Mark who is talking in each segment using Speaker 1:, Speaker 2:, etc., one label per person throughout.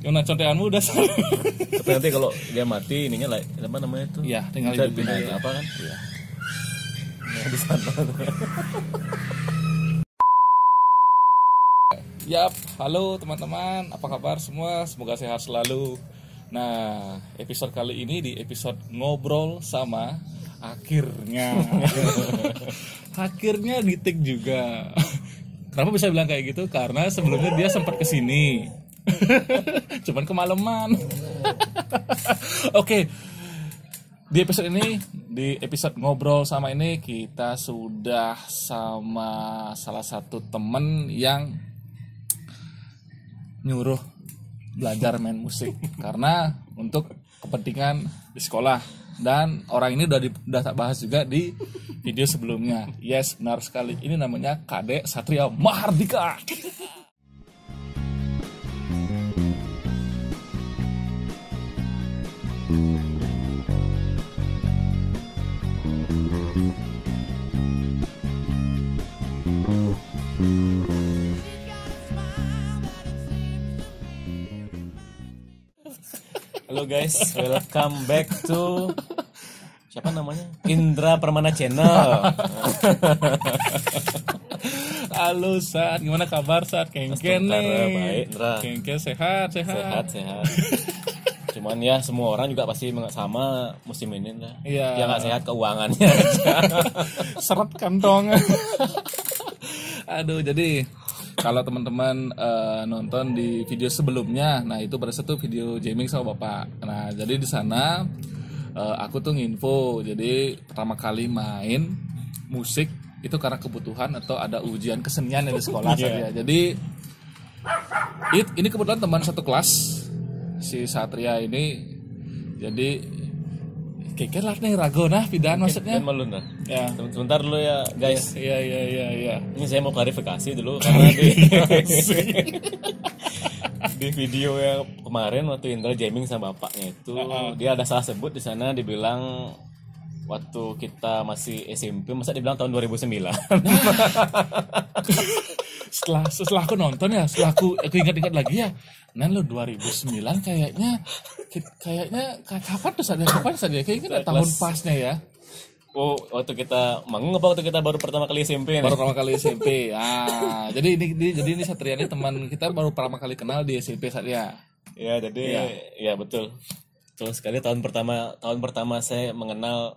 Speaker 1: Gimana contekanmu udah selesai?
Speaker 2: Tapi nanti kalau dia mati ininya apa namanya itu?
Speaker 1: Iya, tinggal
Speaker 2: bisa
Speaker 1: hidupin
Speaker 2: dipilih
Speaker 1: aja.
Speaker 2: apa kan?
Speaker 1: Iya.
Speaker 2: Nah, di sana.
Speaker 1: Yap, halo teman-teman, apa kabar semua? Semoga sehat selalu. Nah, episode kali ini di episode ngobrol sama akhirnya. Akhirnya di-take juga. Kenapa bisa bilang kayak gitu? Karena sebelumnya dia sempat kesini. Cuman kemalaman. Oke. Di episode ngobrol sama ini kita sudah sama salah satu temen yang nyuruh belajar main musik karena untuk kepentingan di sekolah, dan orang ini udah tak bahas juga di video sebelumnya. Yes, benar sekali, ini namanya Kadek Satria Mahardika.
Speaker 2: Halo guys, welcome back to siapa namanya? Indra Permana Channel.
Speaker 1: Halo Sat, gimana kabar Sat? Kengken nih.
Speaker 2: Baik, Indra.
Speaker 1: Kengken sehat.
Speaker 2: Sehat. Cuman ya semua orang juga pasti sama musim ini lah.
Speaker 1: Iya.
Speaker 2: Ya nggak sehat keuangannya.
Speaker 1: Seret kantong. Aduh, jadi kalau teman-teman nonton di video sebelumnya, nah itu pada satu video jamming sama Bapak. Nah, jadi di sana aku tuh nginfo. Jadi pertama kali main musik itu karena kebutuhan atau ada ujian kesenian di sekolah saja. Jadi ini kebetulan teman satu kelas si Satria ini. Jadi kayaknya lah nih rago nah pidan maksudnya.
Speaker 2: Kan malu nah.
Speaker 1: Ya.
Speaker 2: Sebentar dulu ya guys.
Speaker 1: Iya.
Speaker 2: Ini saya mau klarifikasi dulu karena di video yang kemarin waktu Indra jamming sama bapaknya itu dia ada salah sebut di sana, dibilang waktu kita masih SMP, masa dibilang tahun 2009.
Speaker 1: setelah aku nonton ya, setelah aku ingat-ingat lagi ya, nan lo 2009 kayaknya kapan tuh saja kayaknya tahun pasnya ya.
Speaker 2: Oh, waktu kita manggung apa waktu kita baru pertama kali SMP nih?
Speaker 1: Baru pertama kali SMP. Ah, jadi ini Satria ini teman kita baru pertama kali kenal di SMP Satria.
Speaker 2: Ya, jadi ya betul. Betul sekali, tahun pertama saya mengenal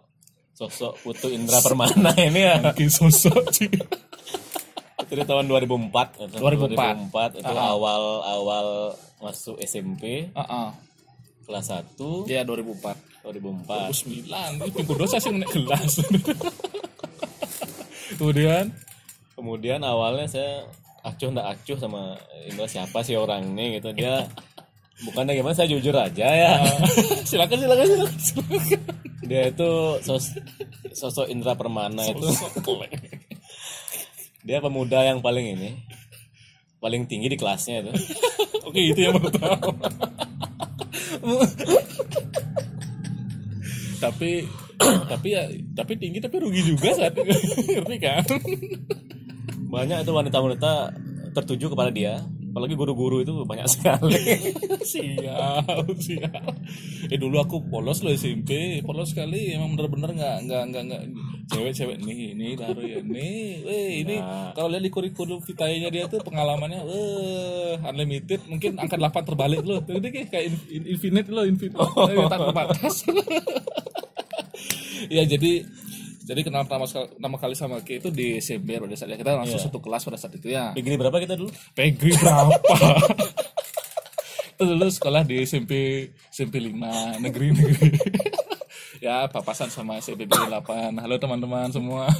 Speaker 2: sosok Putu Indra Permana ini ya.
Speaker 1: Sosok sih.
Speaker 2: Itu di tahun 2004.
Speaker 1: 2004
Speaker 2: itu awal masuk SMP. Kelas 1.
Speaker 1: Iya, 2004. 2009 itu dosa sih naik kelas. Kemudian
Speaker 2: awalnya saya acuh sama Indra, siapa sih orang ini gitu. Dia bukannya gimana, saya jujur aja ya.
Speaker 1: Silakan.
Speaker 2: Dia itu sosok Indra Permana itu. Dia pemuda yang paling tinggi di kelasnya itu.
Speaker 1: Oke, itu yang baru tahu. tapi tinggi tapi rugi juga saat ngerti kan?
Speaker 2: Banyak itu wanita-wanita tertuju kepada dia, apalagi guru-guru itu banyak sekali.
Speaker 1: siap. Dulu aku polos loh SMP, polos sekali, emang bener-bener nggak cewek nih baru ya nih. Ini kalau lihat di kurikulum vitae-nya dia tuh pengalamannya unlimited, mungkin angka 8 terbalik loh. Jadi kayak infinite tak terbatas. Ya, jadi kenal pertama kali sama Ki itu di SMP pada saat kita langsung satu kelas pada saat itu ya.
Speaker 2: Pegri berapa kita dulu?
Speaker 1: Pegri berapa? Itu dulu sekolah di SMP 5 negeri. Ya, papasan sama SMP 8. Halo teman-teman semua.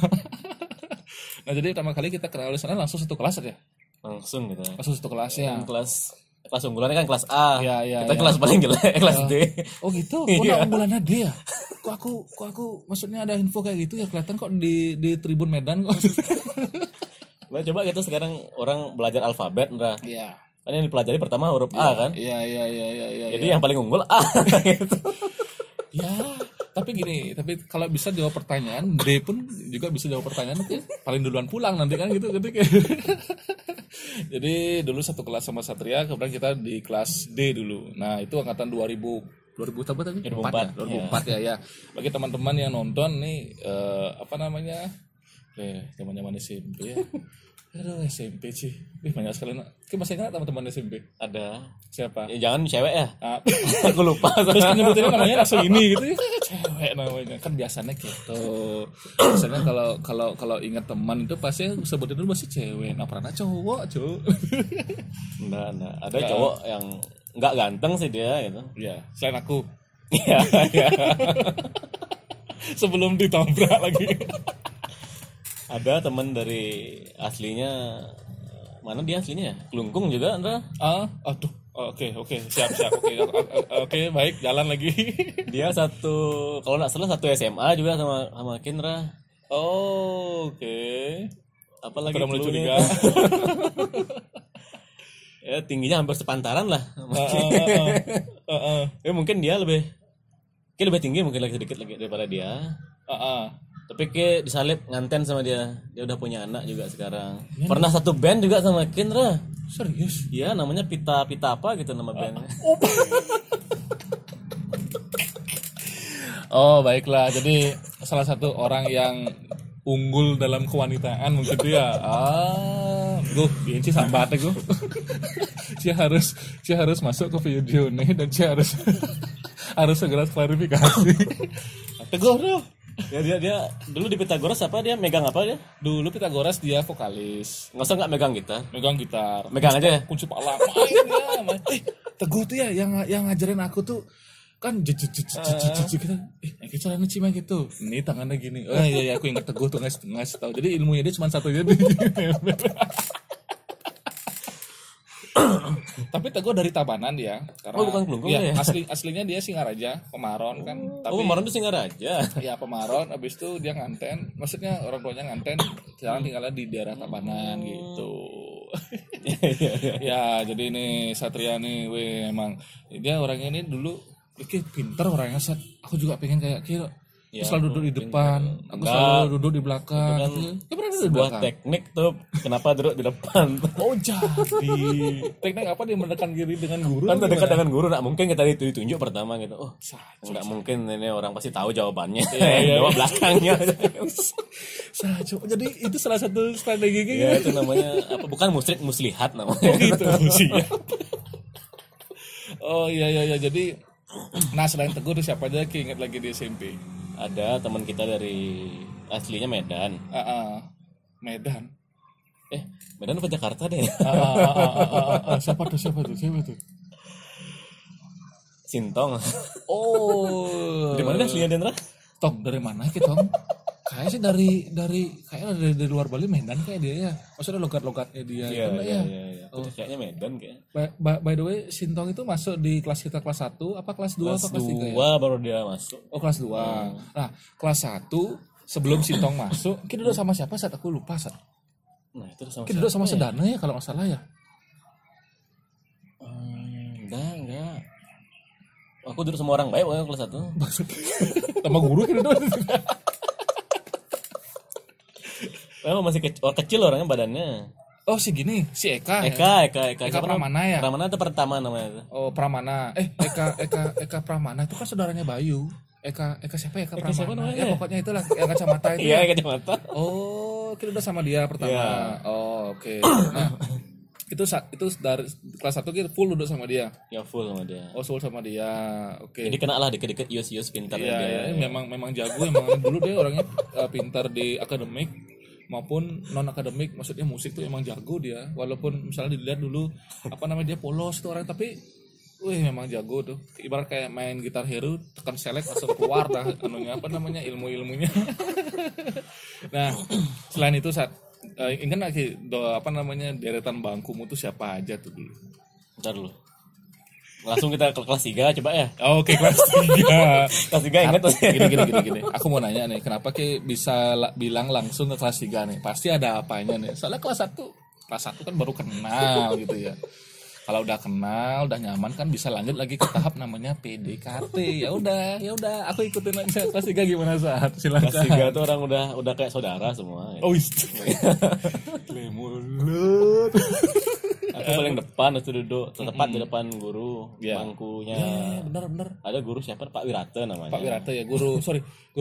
Speaker 1: Nah, jadi pertama kali kita kenal di sana langsung satu kelas aja.
Speaker 2: Langsung gitu.
Speaker 1: Langsung satu kelas ya.
Speaker 2: Kelas unggulannya kan kelas A.
Speaker 1: Iya.
Speaker 2: Kita kelas paling jelek, kelas D.
Speaker 1: Oh gitu. Kok unggulannya D ya? Kok aku maksudnya ada info kayak gitu ya, kelihatan kok di Tribun Medan kok.
Speaker 2: Nah, coba kita sekarang orang belajar alfabet, Ndra.
Speaker 1: Iya.
Speaker 2: Kan yang dipelajari pertama huruf A kan?
Speaker 1: Iya.
Speaker 2: Jadi yang paling unggul A gitu.
Speaker 1: Ya, tapi kalau bisa jawab pertanyaan, D pun juga bisa jawab pertanyaan, paling duluan pulang nanti kan gitu. Jadi dulu satu kelas sama Satria, kemudian kita di kelas D dulu. Nah, itu angkatan 2000 berapa tadi?
Speaker 2: 2004
Speaker 1: 2004 ya. Bagi teman-teman yang nonton nih apa namanya? Teman-teman SMP ya. Aduh, SMP sih. Banyak sekali. Masih ingat teman-teman SMP?
Speaker 2: Ada.
Speaker 1: Siapa?
Speaker 2: Ya, jangan cewek ya.
Speaker 1: Aku lupa. Terus nyebutinnya namanya langsung ini gitu. Cewek namanya. Kan biasanya gitu. Biasanya kalau ingat teman itu pasti sebutin dulu masih cewek. Nah, pernah cowok.
Speaker 2: Nah, ada cowok yang nggak ganteng sih dia gitu.
Speaker 1: Iya, selain aku.
Speaker 2: Iya.
Speaker 1: Sebelum ditabrak lagi.
Speaker 2: Ada teman dari aslinya, mana dia aslinya ya? Kelungkung juga, Andra.
Speaker 1: Aduh. Oke, siap. Oke, baik, jalan lagi.
Speaker 2: Dia kalau nggak salah satu SMA juga sama Kendra.
Speaker 1: Oke.
Speaker 2: Apalagi
Speaker 1: udah mulai curiga.
Speaker 2: Ya, tingginya hampir sepantaran lah. Ya mungkin dia lebih tinggi mungkin lagi sedikit lagi daripada dia. Tapi disalip nganten sama dia. Dia udah punya anak juga sekarang. Pernah satu band juga sama Kendra.
Speaker 1: Serius?
Speaker 2: Iya, namanya Pita apa gitu nama bandnya.
Speaker 1: Oh, baiklah. Jadi salah satu orang yang unggul dalam kewanitaan mungkin dia. Gue benci sambatnya gue. Dia harus masuk ke video nih dan dia harus segera klarifikasi. Teguh tuh.
Speaker 2: Ya dia dulu di Pitagoras apa dia megang apa dia?
Speaker 1: Dulu Pitagoras dia vokalis.
Speaker 2: Nggak megang gitar?
Speaker 1: Megang gitar.
Speaker 2: Megang aja ya?
Speaker 1: Kunci pala. Main dia. Teguh tuh ya yang ngajarin aku tuh kan gitu. Kita caranya cima gitu. Ini tangannya gini. Oh iya aku ingat Teguh tuh ngasih tahu. Jadi ilmunya dia cuma satu jadi. Tapi Teguh dari Tabanan dia. Karena,
Speaker 2: bukan Kelungkung ya?
Speaker 1: Aslinya dia Singaraja, Pemaron kan. Tapi,
Speaker 2: Pemaron tuh Singaraja.
Speaker 1: Ya Pemaron, abis itu dia nganten. Maksudnya orang tuanya nganten, sekarang tinggalnya di daerah Tabanan gitu. Ya jadi ini Satria nih, emang dia orangnya ini dulu, pinter orangnya. Aku juga pengen kayak kira.
Speaker 2: Ya,
Speaker 1: selalu duduk di depan, aku selalu duduk di belakang.
Speaker 2: Kan
Speaker 1: gitu. Pernah duduk di
Speaker 2: sebuah
Speaker 1: belakang?
Speaker 2: teknik tuh, kenapa duduk di depan?
Speaker 1: Oh jadi teknik apa dia mendekatkan diri dengan guru?
Speaker 2: Kan terdekat dengan guru, nggak mungkin kita ditunjuk pertama gitu. Oh, nggak mungkin ini orang pasti tahu jawabannya. Jawab belakangnya.
Speaker 1: Jadi itu salah satu strategi
Speaker 2: ya, itu namanya apa? Bukan musyrik muslihat namanya.
Speaker 1: Oh gitu siap. Oh iya jadi. Nah selain Teguh tuh siapa aja ingat lagi di SMP?
Speaker 2: Ada teman kita dari aslinya Medan.
Speaker 1: Medan.
Speaker 2: Medan apa Jakarta deh?
Speaker 1: Siapa tuh?
Speaker 2: Sintong.
Speaker 1: Oh.
Speaker 2: Dari mana aslinya Dendra?
Speaker 1: Tong dari mana kita? Kayaknya sih dari luar Bali, Medan kayak dia ya. Maksudnya logat-logatnya dia.
Speaker 2: Iya. Kayaknya Medan kayak.
Speaker 1: By the way, Sintong itu masuk di kelas kita kelas 1 apa kelas 2 atau kelas 3 ya?
Speaker 2: Kelas 2 baru dia masuk.
Speaker 1: Oh, kelas 2. Nah, kelas 1 sebelum Sintong masuk, kita duduk sama siapa saat aku lupa saat.
Speaker 2: Nah, itu sama
Speaker 1: kita duduk sama Sedana ya kalau nggak salah ya.
Speaker 2: Enggak. Aku duduk sama orang baik pokoknya kelas 1.
Speaker 1: Sama guru kita duduk.
Speaker 2: Masih kecil orangnya badannya.
Speaker 1: Oh si Eka.
Speaker 2: Eka
Speaker 1: Pramana ya.
Speaker 2: Pramana itu pertama namanya.
Speaker 1: Oh Pramana. Eka Pramana itu kan saudaranya Bayu. Eka siapa ya? Eka Pramana. Siapa namanya? Ya pokoknya itulah yang kacamata itu.
Speaker 2: Iya kacamata.
Speaker 1: Oh kita udah sama dia pertama. Yeah. Oh oke. Nah itu dari kelas 1 kita full duduk sama dia.
Speaker 2: Ya full sama dia.
Speaker 1: Oh full sama dia. Oke.
Speaker 2: Jadi kena lah dikit-dikit Yus pintar dia.
Speaker 1: Memang jago emang dulu dia orangnya pintar di akademik maupun non akademik, maksudnya musik tuh emang jago dia. Walaupun misalnya dilihat dulu dia polos tuh orang, tapi memang jago tuh. Ibarat kayak main gitar hero, tekan select langsung keluar dah ilmu-ilmunya. Nah, selain itu ingat lagi deretan bangkumu tuh siapa aja tuh dulu?
Speaker 2: Bentar dulu. Langsung kita ke kelas 3 coba ya.
Speaker 1: Oke, kelas 3.
Speaker 2: Kelas 3 ingat tuh.
Speaker 1: Gini. Aku mau nanya nih, kenapa bisa bilang langsung ke kelas 3 nih? Pasti ada apanya nih. Soalnya kelas 1 kan baru kenal gitu ya. Kalau udah kenal, udah nyaman kan bisa lanjut lagi ke tahap namanya PDKT. Ya udah, aku ikutin aja. Kelas 3 gimana saat? Silakan.
Speaker 2: Kelas 3 tuh orang udah kayak saudara semua.
Speaker 1: Oh, mulut.
Speaker 2: aku paling depan itu duduk tepat di depan guru
Speaker 1: Iya.
Speaker 2: bangkunya.
Speaker 1: Bener.
Speaker 2: Ada guru siapa? Pak Wirata namanya.
Speaker 1: Pak Wirata ya, guru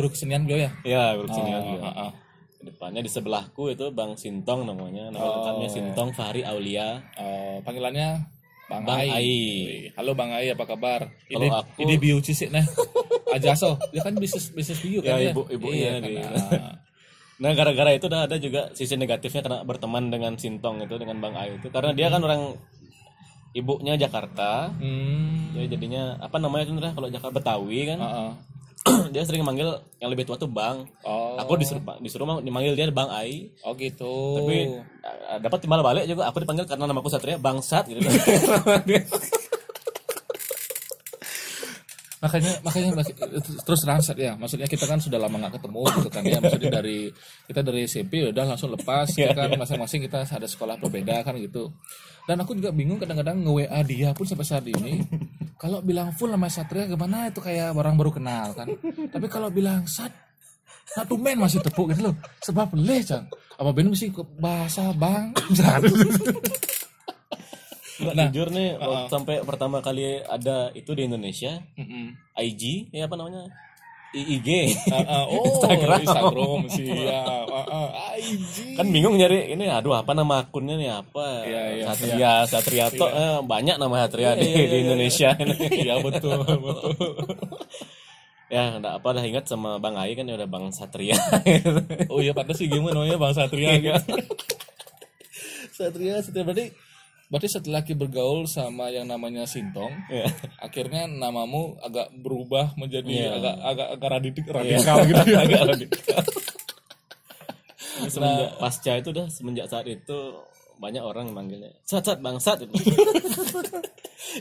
Speaker 1: kesenian beliau ya.
Speaker 2: Iya, guru kesenian
Speaker 1: Oh,
Speaker 2: juga. Di depannya di sebelahku itu Bang Sintong namanya. Nama lengkapnya Sintong Fahri Aulia.
Speaker 1: Panggilannya Bang
Speaker 2: Bang
Speaker 1: Ai.
Speaker 2: Ai.
Speaker 1: Wih, halo Bang Ai, apa kabar?
Speaker 2: Kalau aku-
Speaker 1: ide bio cisik nah. Ajaso, dia kan bisnis bio kan
Speaker 2: Ya,
Speaker 1: ya.
Speaker 2: ibunya
Speaker 1: Iya,
Speaker 2: di-
Speaker 1: kan.
Speaker 2: Nah, gara-gara itu udah ada juga sisi negatifnya karena berteman dengan Sintong itu, dengan Bang Ai itu. Karena dia kan orang ibunya Jakarta. Ya jadinya apa namanya itu Ndra? Kalau Jakarta Betawi kan. Dia sering manggil yang lebih tua tuh Bang. Aku disuruh dimanggil dia Bang Ai.
Speaker 1: Oh gitu.
Speaker 2: Tapi dapat timbal balik juga aku dipanggil karena namaku Satria Bangsat gitu.
Speaker 1: makanya terus rangsat ya, maksudnya kita kan sudah lama nggak ketemu gitu kan ya, maksudnya dari SMP udah langsung lepas kita kan masing-masing kita ada sekolah berbeda kan gitu. Dan aku juga bingung kadang-kadang nge-WA dia pun sampai saat ini kalau bilang full sama Satria gimana itu kayak orang baru kenal kan, tapi kalau bilang satu men masih tepuk gitu loh, sebab leh Cang apa bener mesti bahasa bang.
Speaker 2: Nah, jujur nih sampai pertama kali ada itu di Indonesia IG ya apa namanya IIG Instagram sih ya IG kan bingung nyari ini aduh apa nama akunnya nih apa Satriato banyak nama Satria di Indonesia
Speaker 1: ya betul
Speaker 2: ya enggak apa dah ingat sama Bang Ai kan ya udah Bang Satria.
Speaker 1: Oh iya pantas sih gimana namanya Bang Satria gitu. Satria berarti setelah bergaul sama yang namanya Sintong, akhirnya namamu agak berubah menjadi agak radikal gitu ya.
Speaker 2: Agak radikal. Semenjak pasca itu semenjak saat itu banyak orang manggilnya Sat bangsat.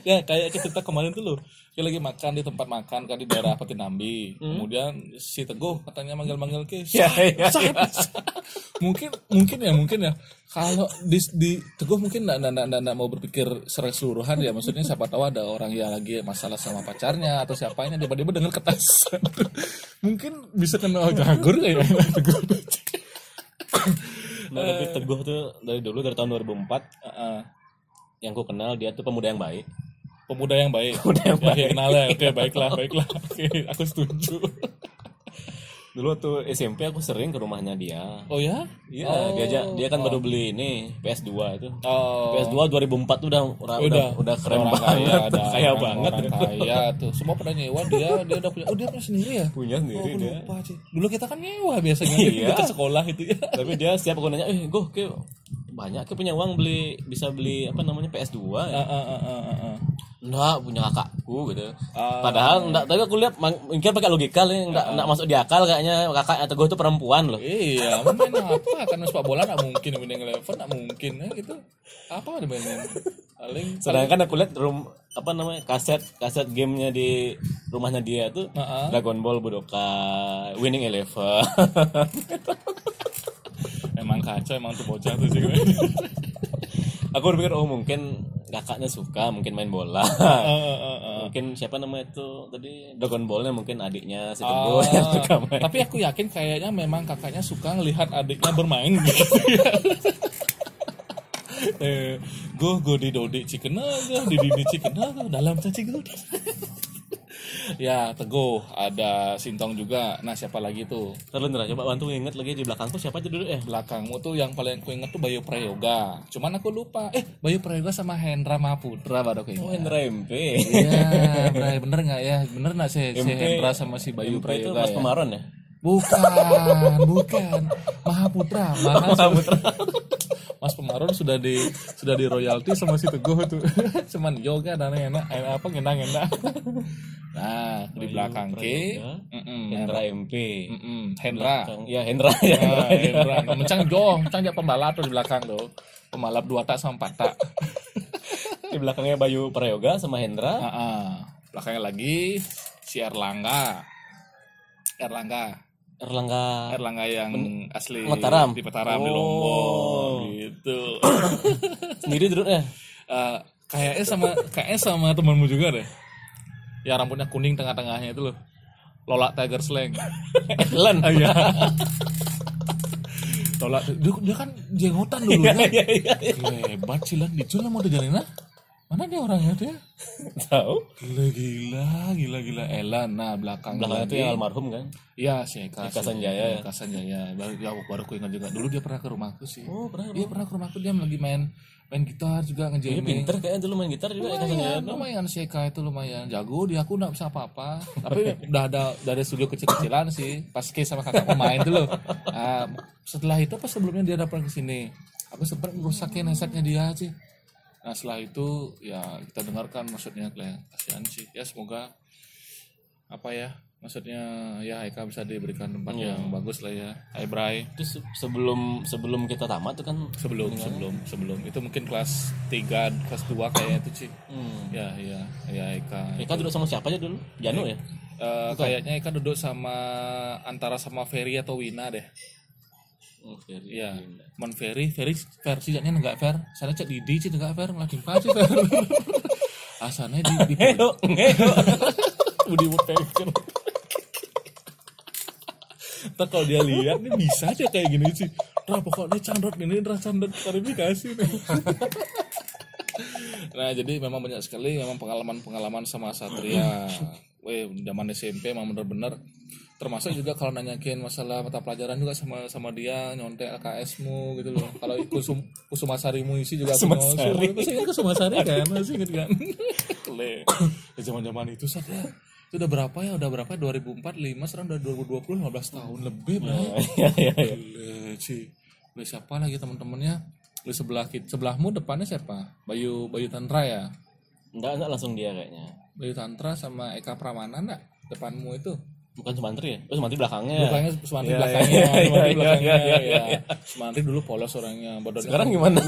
Speaker 1: Ya kayak kita kemarin tuh loh, kita lagi makan di tempat makan kan di daerah Patinambi. Kemudian si Teguh katanya manggil-manggil ke mungkin ya kalau di Teguh mungkin enggak mau berpikir secara keseluruhan ya, maksudnya siapa tahu ada orang yang lagi masalah sama pacarnya atau siapanya tiba-tiba dengar ketasan. Mungkin bisa kena jagur kayak Teguh.
Speaker 2: Nah, tapi Teguh tuh dari tahun 2004 yang ku kenal dia tuh pemuda yang baik.
Speaker 1: Pemuda yang baik. Ya, kenal ya. Oke, baiklah. Oke, aku setuju.
Speaker 2: Dulu tuh SMP aku sering ke rumahnya dia.
Speaker 1: Oh ya?
Speaker 2: Iya, dia kan baru beli ini PS2 itu.
Speaker 1: Oh.
Speaker 2: PS2 2004 tuh udah keren banget, kaya banget.
Speaker 1: Kaya tuh. Semua pada nyewa dia udah punya. Oh, dia punya sendiri ya?
Speaker 2: Punya sendiri dia.
Speaker 1: Lupa sih. Dulu kita kan nyewa biasanya dekat sekolah itu ya.
Speaker 2: Tapi dia setiap aku nanya, banyak punya uang bisa beli apa namanya PS2 ya. Enggak, punya kakakku gitu. Padahal enggak, tapi aku lihat mungkin pakai logika nih, enggak masuk di akal kayaknya kakaknya Teguh itu perempuan loh.
Speaker 1: Iya, main apa? Karena sepak bola enggak mungkin main level enggak mungkin ya gitu. Apa ada mainan? Paling
Speaker 2: sedangkan aku lihat kaset gamenya di rumahnya dia tuh Dragon Ball Budokai, Winning Eleven.
Speaker 1: Emang kacau emang tuh bocah tuh sih.
Speaker 2: Aku berpikir mungkin kakaknya suka mungkin main bola. Mungkin siapa namanya itu tadi Dragon Ballnya mungkin adiknya si Teguh yang suka main.
Speaker 1: Tapi aku yakin kayaknya memang kakaknya suka ngelihat adiknya bermain gitu ya. Go di Dodi Cikena di Didi Cikena dalam cacing gue. Ya Teguh, ada Sintong juga. Nah siapa lagi tuh?
Speaker 2: Terus coba bantu inget lagi di belakang tuh siapa aja dulu ya?
Speaker 1: Belakangmu tuh yang paling aku inget tuh Bayu Prayoga. Cuman aku lupa. Bayu Prayoga sama Hendra Mahaputra baru aku ingat.
Speaker 2: Oh Hendra MP.
Speaker 1: Iya, bener nggak ya? Bener nggak si Hendra sama si Bayu
Speaker 2: MP
Speaker 1: Prayoga?
Speaker 2: Itu Mas Pemaron ya?
Speaker 1: Bukan. Mahaputra. Mas Pemaron sudah di royalti sama si Teguh tuh. Cuman yoga dan enak ngendang. Nah, di belakang ke
Speaker 2: Hendra MP.
Speaker 1: Hendra.
Speaker 2: Ya Hendra.
Speaker 1: Nah, mencang dia pembalap tuh di belakang tuh. Pembalap 2 tak sama 4 tak.
Speaker 2: Di belakangnya Bayu Prayoga sama Hendra.
Speaker 1: Belakangnya lagi si Erlangga yang asli
Speaker 2: Mataram.
Speaker 1: Di Mataram di Lombok gitu.
Speaker 2: Sendiri dulu ya?
Speaker 1: Kayaknya sama temanmu juga deh. Ya rambutnya kuning tengah-tengahnya itu loh. Lola Tiger Slang.
Speaker 2: Ellen.
Speaker 1: Iya. Tolak dia kan jenggotan dulu ya. Hebat sih lah dicul mau dijalin. Mana dia orangnya tuh ya?
Speaker 2: Tahu?
Speaker 1: Gila. Elan, nah
Speaker 2: belakangnya itu yang almarhum kan?
Speaker 1: Iya, si Eka
Speaker 2: Sanjaya.
Speaker 1: Eka Sanjaya. Baru aku ingat juga. Dulu dia pernah ke rumahku sih.
Speaker 2: Oh, pernah.
Speaker 1: Dia pernah ke rumahku, dia lagi main gitar juga
Speaker 2: Dia
Speaker 1: ngejamming.
Speaker 2: pinter kayaknya dulu main gitar juga Eka Sanjaya.
Speaker 1: Lumayan si Eka itu lumayan jago. Dia aku enggak bisa apa-apa. Tapi udah ada dari studio kecil-kecilan sih. Pas Ke sama kakak main dulu. Setelah itu pas sebelumnya dia datang ke sini. Aku sempat ngerusakin headsetnya dia sih. Nah setelah itu ya kita dengarkan maksudnya kasihan sih ya, semoga apa ya maksudnya ya Eka bisa diberikan tempat yang bagus lah ya. Hai Bray.
Speaker 2: Itu sebelum kita tamat tuh kan
Speaker 1: sebelum itu mungkin kelas 3 kelas 2 kayaknya itu sih. Ya Eka
Speaker 2: duduk sama siapa aja dulu? Janu ya?
Speaker 1: Kayaknya Eka duduk antara sama Ferry atau Wina deh. Ya, Mon Ferry versinya enggak fair. Sana cek Didi sih enggak fair, ngelading pas sih fair. Asalnya di Budi Woodpecker. Tak kalau dia lihat nih bisa aja kayak gini sih. Pokoknya candot klarifikasi nih. Nah, jadi memang banyak sekali memang pengalaman sama Satria. Zaman SMP memang benar-benar termasuk juga kalau nanyakin masalah mata pelajaran juga sama dia nyontek LKS-mu gitu loh. Kalau Kusumasarimu isi juga aku nyosor. Masih ingat Kusumasari kan? Masih ingat kan? Zaman-zaman itu saat ya. Itu udah berapa ya? 2004, 5, sekarang udah 2020, 15 tahun lebih, Bro. Iya. Siapa lagi teman-temannya? Di sebelahmu depannya siapa? Bayu Tantra ya?
Speaker 2: Enggak langsung dia kayaknya.
Speaker 1: Bayu Tantra sama Eka Pramana enggak? Depanmu itu?
Speaker 2: Bukan Sumantri ya? Sumantri belakangnya.
Speaker 1: Sumantri belakangnya. Ya. Sumantri dulu polos orangnya.
Speaker 2: Sekarang gimana?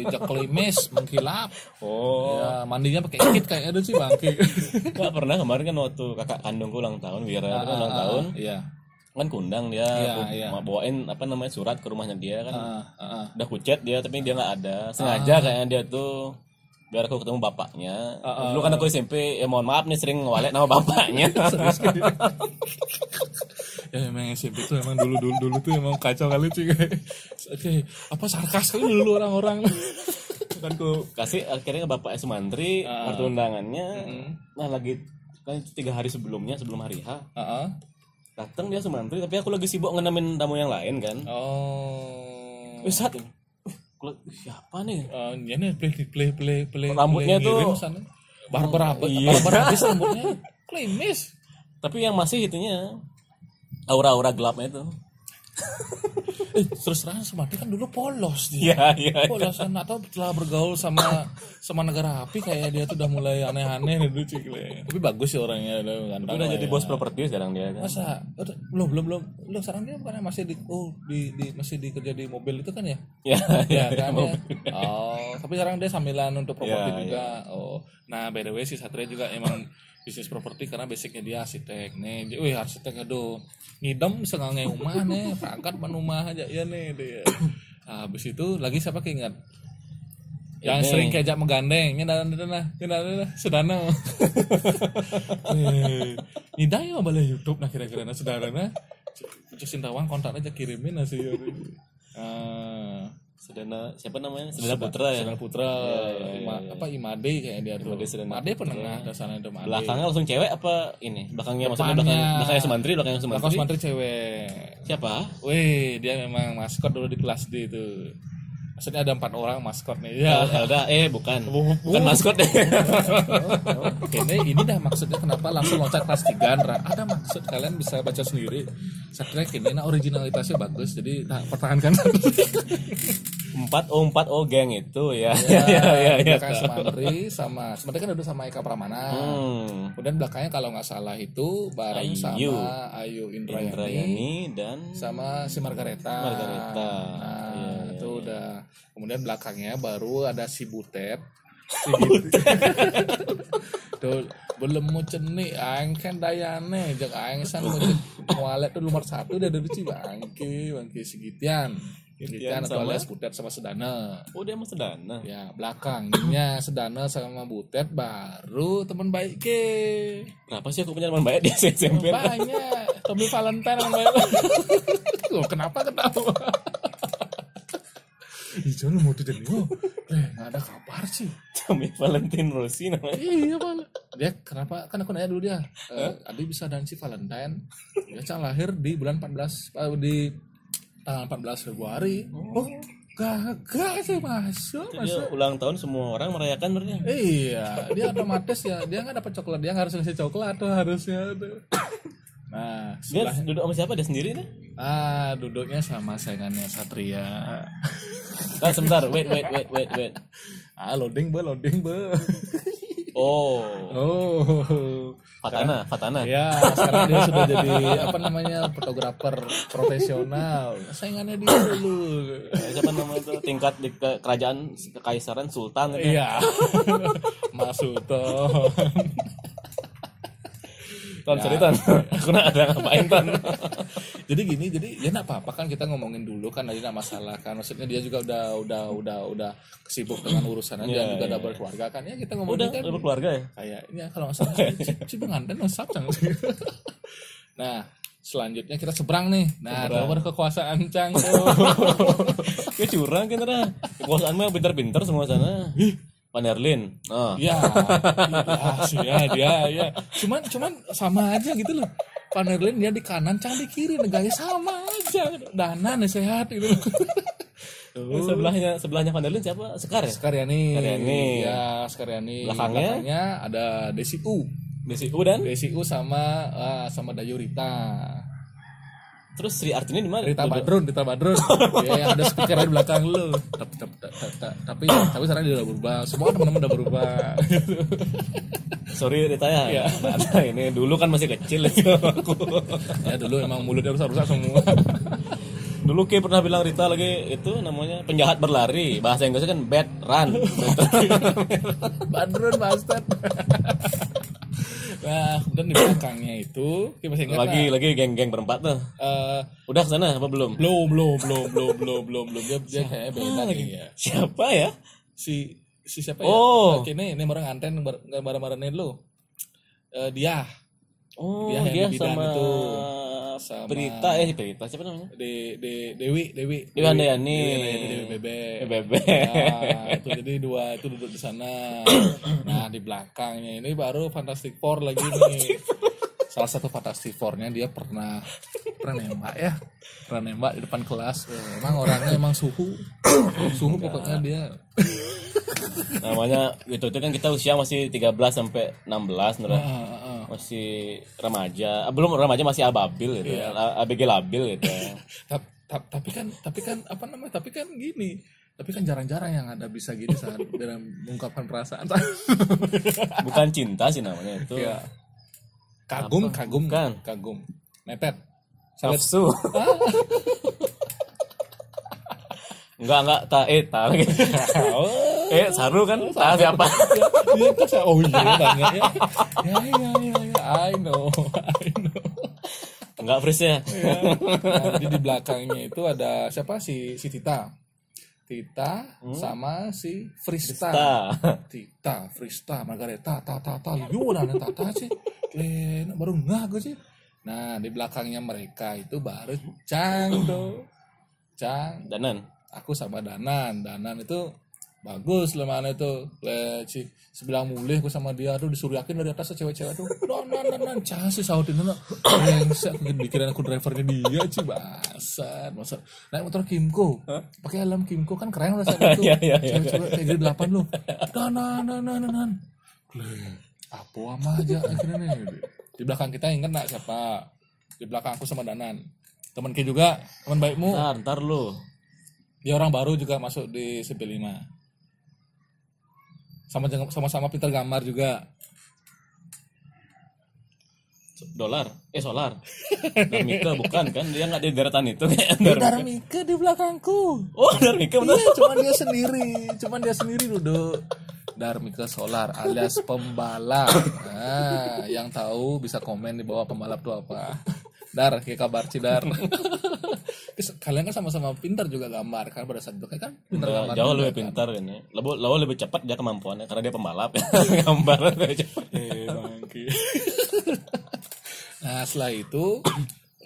Speaker 1: Jaklimis, mengkilap.
Speaker 2: Oh.
Speaker 1: Ya, mandinya pakai kit kayak ada sih bangke.
Speaker 2: Enggak pernah kemarin kan waktu kakak kandungku ulang tahun, Wira kan ulang tahun.
Speaker 1: Iya.
Speaker 2: Kan kundang dia, bawain surat ke rumahnya dia kan. Udah kucet dia tapi dia enggak ada. Sengaja kayaknya dia tuh biar aku ketemu bapaknya. Dulu kan aku SMP, mohon maaf nih sering ngewalek nama bapaknya.
Speaker 1: Ya emang SMP tuh emang dulu tuh emang kacau kali sih. Oke, apa sarkas kali dulu orang-orang.
Speaker 2: Kan ku kasih akhirnya bapaknya Sumantri waktu undangannya. Nah lagi kan 3 hari sebelum hari H. Datang dia Sumantri tapi aku lagi sibuk ngenemin tamu yang lain kan. Saat siapa nih?
Speaker 1: Ini play
Speaker 2: rambutnya tuh
Speaker 1: barber habis rambutnya klimis.
Speaker 2: Tapi yang masih itunya aura-aura gelapnya itu.
Speaker 1: Terus terang Sumantri kan dulu polos dia.
Speaker 2: Iya.
Speaker 1: Polosan atau setelah bergaul sama negara api kayak dia tuh udah mulai aneh-aneh dulu cikle. Tapi bagus sih orangnya
Speaker 2: udah jadi bos properti sekarang dia kan.
Speaker 1: Masa belum sekarang dia bukan masih masih kerja di mobil itu kan ya? Ya kan ya. Tapi sekarang dia sambilan untuk properti juga. Nah by the way si Satria juga emang bisnis properti karena basicnya dia arsitek nih. Arsitek aduh ngidam sengangai rumah nih, perangkat rumah aja ya nih dia. Habis itu lagi siapa keinget? Yang sering kejak menggandeng, sedana. Nida ya balik YouTube nah kira-kira sedana. Cusin Tawang kontak aja kirimin nasi.
Speaker 2: Sedana siapa namanya? Sedana Putra ya.
Speaker 1: Sedana Putra. Imade kayak dia tuh. Imade penengah ke sana itu Imade.
Speaker 2: Belakangnya langsung cewek apa ini? Belakangnya belakangnya Sumantri, belakang
Speaker 1: Sumantri cewek.
Speaker 2: Siapa?
Speaker 1: Dia memang maskot dulu di kelas D itu. Maksudnya ada 4 orang maskot nih.
Speaker 2: Ya, Elda bukan maskot deh.
Speaker 1: Ini dah maksudnya kenapa langsung loncat kelas 3 ada maksud kalian bisa baca sendiri. Saya kira ini originalitasnya bagus jadi pertahankan.
Speaker 2: 4O geng itu ya.
Speaker 1: Kan Sumantri kan udah sama Eka Pramana. Kemudian belakangnya kalau nggak salah itu bareng sama Ayu Indrayani
Speaker 2: dan
Speaker 1: sama si Margareta. Itu udah. Kemudian belakangnya baru ada si Butet. Tuh belum mau cenik aing kan dayane jeung aing san mualet tuh nomor 1 udah dari bangke segitian. Gitian atau alias Butet sama Sedana.
Speaker 2: Dia sama Sedana.
Speaker 1: Ya, belakangnya Sedana sama Butet baru teman baik ke.
Speaker 2: Kenapa sih aku punya teman baik di SMP?
Speaker 1: Banyak. Tommy Valentine teman baik. Kenapa ketawa? Ijo lu mau tuh Danilo. Nggak ada kabar sih.
Speaker 2: Tommy Valentine Rossi namanya.
Speaker 1: Iya bang. Dia kenapa? Kan aku nanya dulu dia. Adi bisa dan si Valentine. Dia Cang lahir di bulan 14 di tanggal 14 Februari. Oh, gagah sih masuk.
Speaker 2: Dia ulang tahun semua orang merayakan berarti.
Speaker 1: Iya, dia otomatis ya. Dia nggak dapat coklat, dia nggak harus ngasih coklat tuh harusnya tuh. Nah,
Speaker 2: dia duduk sama siapa? Dia sendiri nih?
Speaker 1: Duduknya sama saingannya Satria.
Speaker 2: Sebentar, wait.
Speaker 1: Loading be.
Speaker 2: Oh. Fatana.
Speaker 1: Ya, sekarang dia sudah jadi fotografer profesional. Saingannya dia dulu.
Speaker 2: Siapa namanya itu? Tingkat di kerajaan kekaisaran sultan gitu.
Speaker 1: Iya. Mas Sultan.
Speaker 2: Sorry Ton, aku ada ngapain Ton.
Speaker 1: Jadi ya nggak apa-apa kan kita ngomongin dulu kan, tadi nggak masalah kan, maksudnya dia juga udah kesibuk dengan urusannya, dia juga udah berkeluarga kan, ya kita ngomongin
Speaker 2: udah berkeluarga ya.
Speaker 1: Kayaknya kalau nggak salah si pengantin WhatsApp Cang. Nah selanjutnya kita seberang nih, coba kekuasaan Cang.
Speaker 2: Kayak curang kan dah, kekuasaan mah pintar-pintar semua sana. Panerlin.
Speaker 1: Ya, dia. Cuman sama aja gitu loh. Panerlin dia di kanan, Cang di kiri, negara sama aja. Danan sehat gitu.
Speaker 2: Sebelahnya Panerlin siapa? Sekar ya?
Speaker 1: Skaryani. Ya, Skaryani. Belakangnya ada Desi U sama Dayurita.
Speaker 2: Terus Sri Artini di mana?
Speaker 1: Rita Badrun. Ya, ada speaker di belakang lu. Tapi sekarang dia udah berubah. Semua teman-teman udah berubah.
Speaker 2: Sorry Rita ya. Nah, ini dulu kan masih kecil itu aku.
Speaker 1: Ya dulu emang mulutnya rusak semua.
Speaker 2: Dulu Ki pernah bilang Rita lagi itu namanya penjahat berlari. Bahasa Inggrisnya kan bad run.
Speaker 1: Badrun bastard. Nah, dan di belakangnya itu kita masih ingat
Speaker 2: lagi geng-geng berempat tuh. Udah kesana apa belum?
Speaker 1: Belum. Dia kayaknya beda lagi ya.
Speaker 2: Siapa ya?
Speaker 1: Si siapa ya?
Speaker 2: Oh.
Speaker 1: Ini orang nganten gambar-gambarannya dulu. Dia.
Speaker 2: Dia sama
Speaker 1: itu.
Speaker 2: Prita siapa namanya?
Speaker 1: Dewi
Speaker 2: Handayani.
Speaker 1: Dewi Bebe.
Speaker 2: Ya,
Speaker 1: itu jadi dua itu duduk di sana. Nah, di belakangnya ini baru Fantastic Four lagi nih. Salah satu Fantastic Four-nya dia pernah nembak ya. Pernah nembak di depan kelas. Emang orangnya emang suhu pokoknya dia.
Speaker 2: Namanya itu kan kita usia masih 13 sampai 16 masih remaja. Belum remaja, masih ababil gitu. Yeah. ABG labil gitu.
Speaker 1: tapi kan gini. Tapi kan jarang-jarang yang ada bisa gini saat dalam mengungkapkan perasaan.
Speaker 2: Bukan cinta sih namanya itu.
Speaker 1: Ya. Kagum. Mepet.
Speaker 2: Nafsu. Enggak lagi. Saru kan? Siapa?
Speaker 1: Dia tuh tanya ya. I know.
Speaker 2: Enggak freeze ya.
Speaker 1: Nah, jadi di belakangnya itu ada siapa si Tita sama si Frista. Margareta, Tata. Yuna Tata sih. Baru ngaku sih. Nah, di belakangnya mereka itu baru Cang.
Speaker 2: Danan.
Speaker 1: Aku sama Danan itu bagus lah, mana itu sebelah mulih aku sama dia tuh disuruh yakin dari atas cewek-cewek tuh Danan sih sautin dulu. Saya pikiran aku drivernya dia sih masa naik motor Kimco pakai helm Kimco kan keren lah saat itu. Cewek-cewek kayak gitu 8 lu Danan apa ama aja akhirnya nih. Di belakang kita ingat nggak siapa? Di belakang aku sama Danan teman Ki juga, teman baikmu.
Speaker 2: Ntar lu.
Speaker 1: Dia orang baru juga masuk di CP5. Sama-sama pintar gambar juga.
Speaker 2: Solar. Darmika bukan kan? Dia nggak di deretan itu.
Speaker 1: Darmika di belakangku.
Speaker 2: Oh, Darmika benar.
Speaker 1: Iya, cuman dia sendiri duduk. Darmika Solar alias pembalap. Nah, yang tahu bisa komen di bawah pembalap itu apa. Dar, kayak kabar Cidar. Kalian kan sama-sama pintar juga gambar kan pada saat itu kan pintar gambar.
Speaker 2: Jauh lebih pintar kan ya. Lebih cepat dia kemampuannya karena dia pembalap ya. Gambar lebih cepat.
Speaker 1: Nah, setelah itu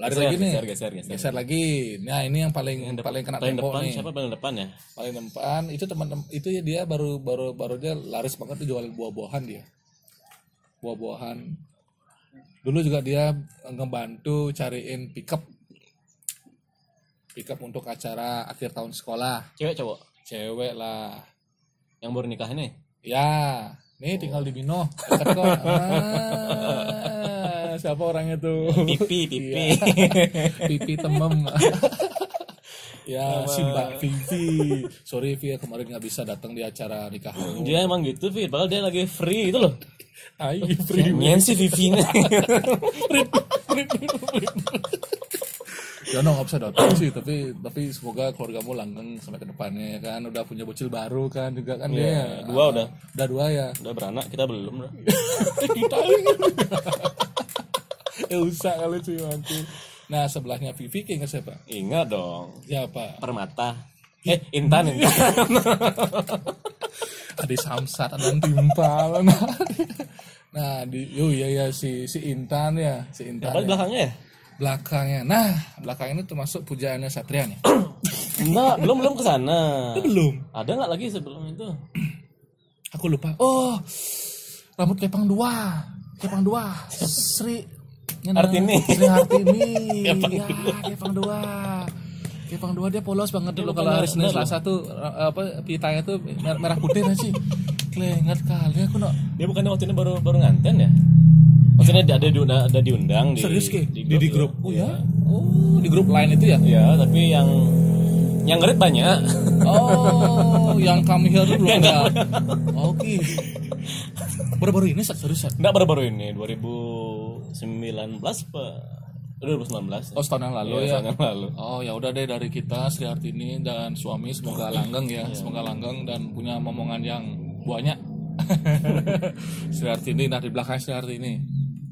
Speaker 1: Lari lagi nih.
Speaker 2: Geser.
Speaker 1: Lagi. Nah, ini yang paling kena
Speaker 2: paling
Speaker 1: tempo
Speaker 2: depan,
Speaker 1: nih.
Speaker 2: siapa paling depan ya?
Speaker 1: Paling depan itu teman-teman itu ya, dia baru dia laris banget tuh jual buah-buahan dia. Buah-buahan. Dulu juga dia ngebantu cariin pickup untuk acara akhir tahun sekolah.
Speaker 2: Cewek cowok?
Speaker 1: Cewek lah.
Speaker 2: Yang baru nikah ini?
Speaker 1: Ya, nih tinggal di Bino. Siapa orangnya tuh?
Speaker 2: Pipi.
Speaker 1: Pipi temem. Ya, si Mbak Vivi. Sorry Vi, kemarin nggak bisa datang di acara nikah.
Speaker 2: Dia emang gitu Vi, padahal dia lagi free itu loh.
Speaker 1: Free.
Speaker 2: Nyen si Vivi nih.
Speaker 1: Ya nggak bisa datang sih, tapi semoga keluargamu langgeng sampai ke depannya ya kan. Udah punya bocil baru kan juga kan dia.
Speaker 2: Udah
Speaker 1: dua ya.
Speaker 2: Udah beranak, kita belum lah.
Speaker 1: Kita ya usah kalau cuy nanti. Nah sebelahnya Vivi ingat siapa?
Speaker 2: Ingat dong.
Speaker 1: Siapa?
Speaker 2: Permata. Intan.
Speaker 1: Adi Samsat dan Timpal. Nah si Intan ya,
Speaker 2: Apa belakangnya ya?
Speaker 1: Belakangnya. Nah, belakang ini termasuk pujaannya Satria nih.
Speaker 2: Enggak, belum ke sana.
Speaker 1: Belum.
Speaker 2: Ada enggak lagi sebelum itu?
Speaker 1: Aku lupa. Oh. Rambut Kepang 2. Sri
Speaker 2: Hartini.
Speaker 1: Ya, Kepang 2 dia polos banget dulu kalau hari Senin Selasa tuh pitanya tuh merah putih sih. Klengat kali aku
Speaker 2: Dia bukannya waktu ini baru nganten ya? Maksudnya ada diundang
Speaker 1: serius di grup. Oh ya. Oh, di grup lain itu ya?
Speaker 2: Ya, tapi yang ngerit banyak.
Speaker 1: Oh, yang kami here belum ada. Oke. Baru-baru ini serius.
Speaker 2: Enggak baru-baru ini, 2019 Pak. 2019.
Speaker 1: Oh, setahun yang lalu ya.
Speaker 2: Setahun yang lalu.
Speaker 1: Oh, ya udah deh dari kita Sri Hartini dan suami semoga langgeng ya. Semoga langgeng dan punya momongan yang banyak. Sri Hartini, nah di belakang Sri Hartini.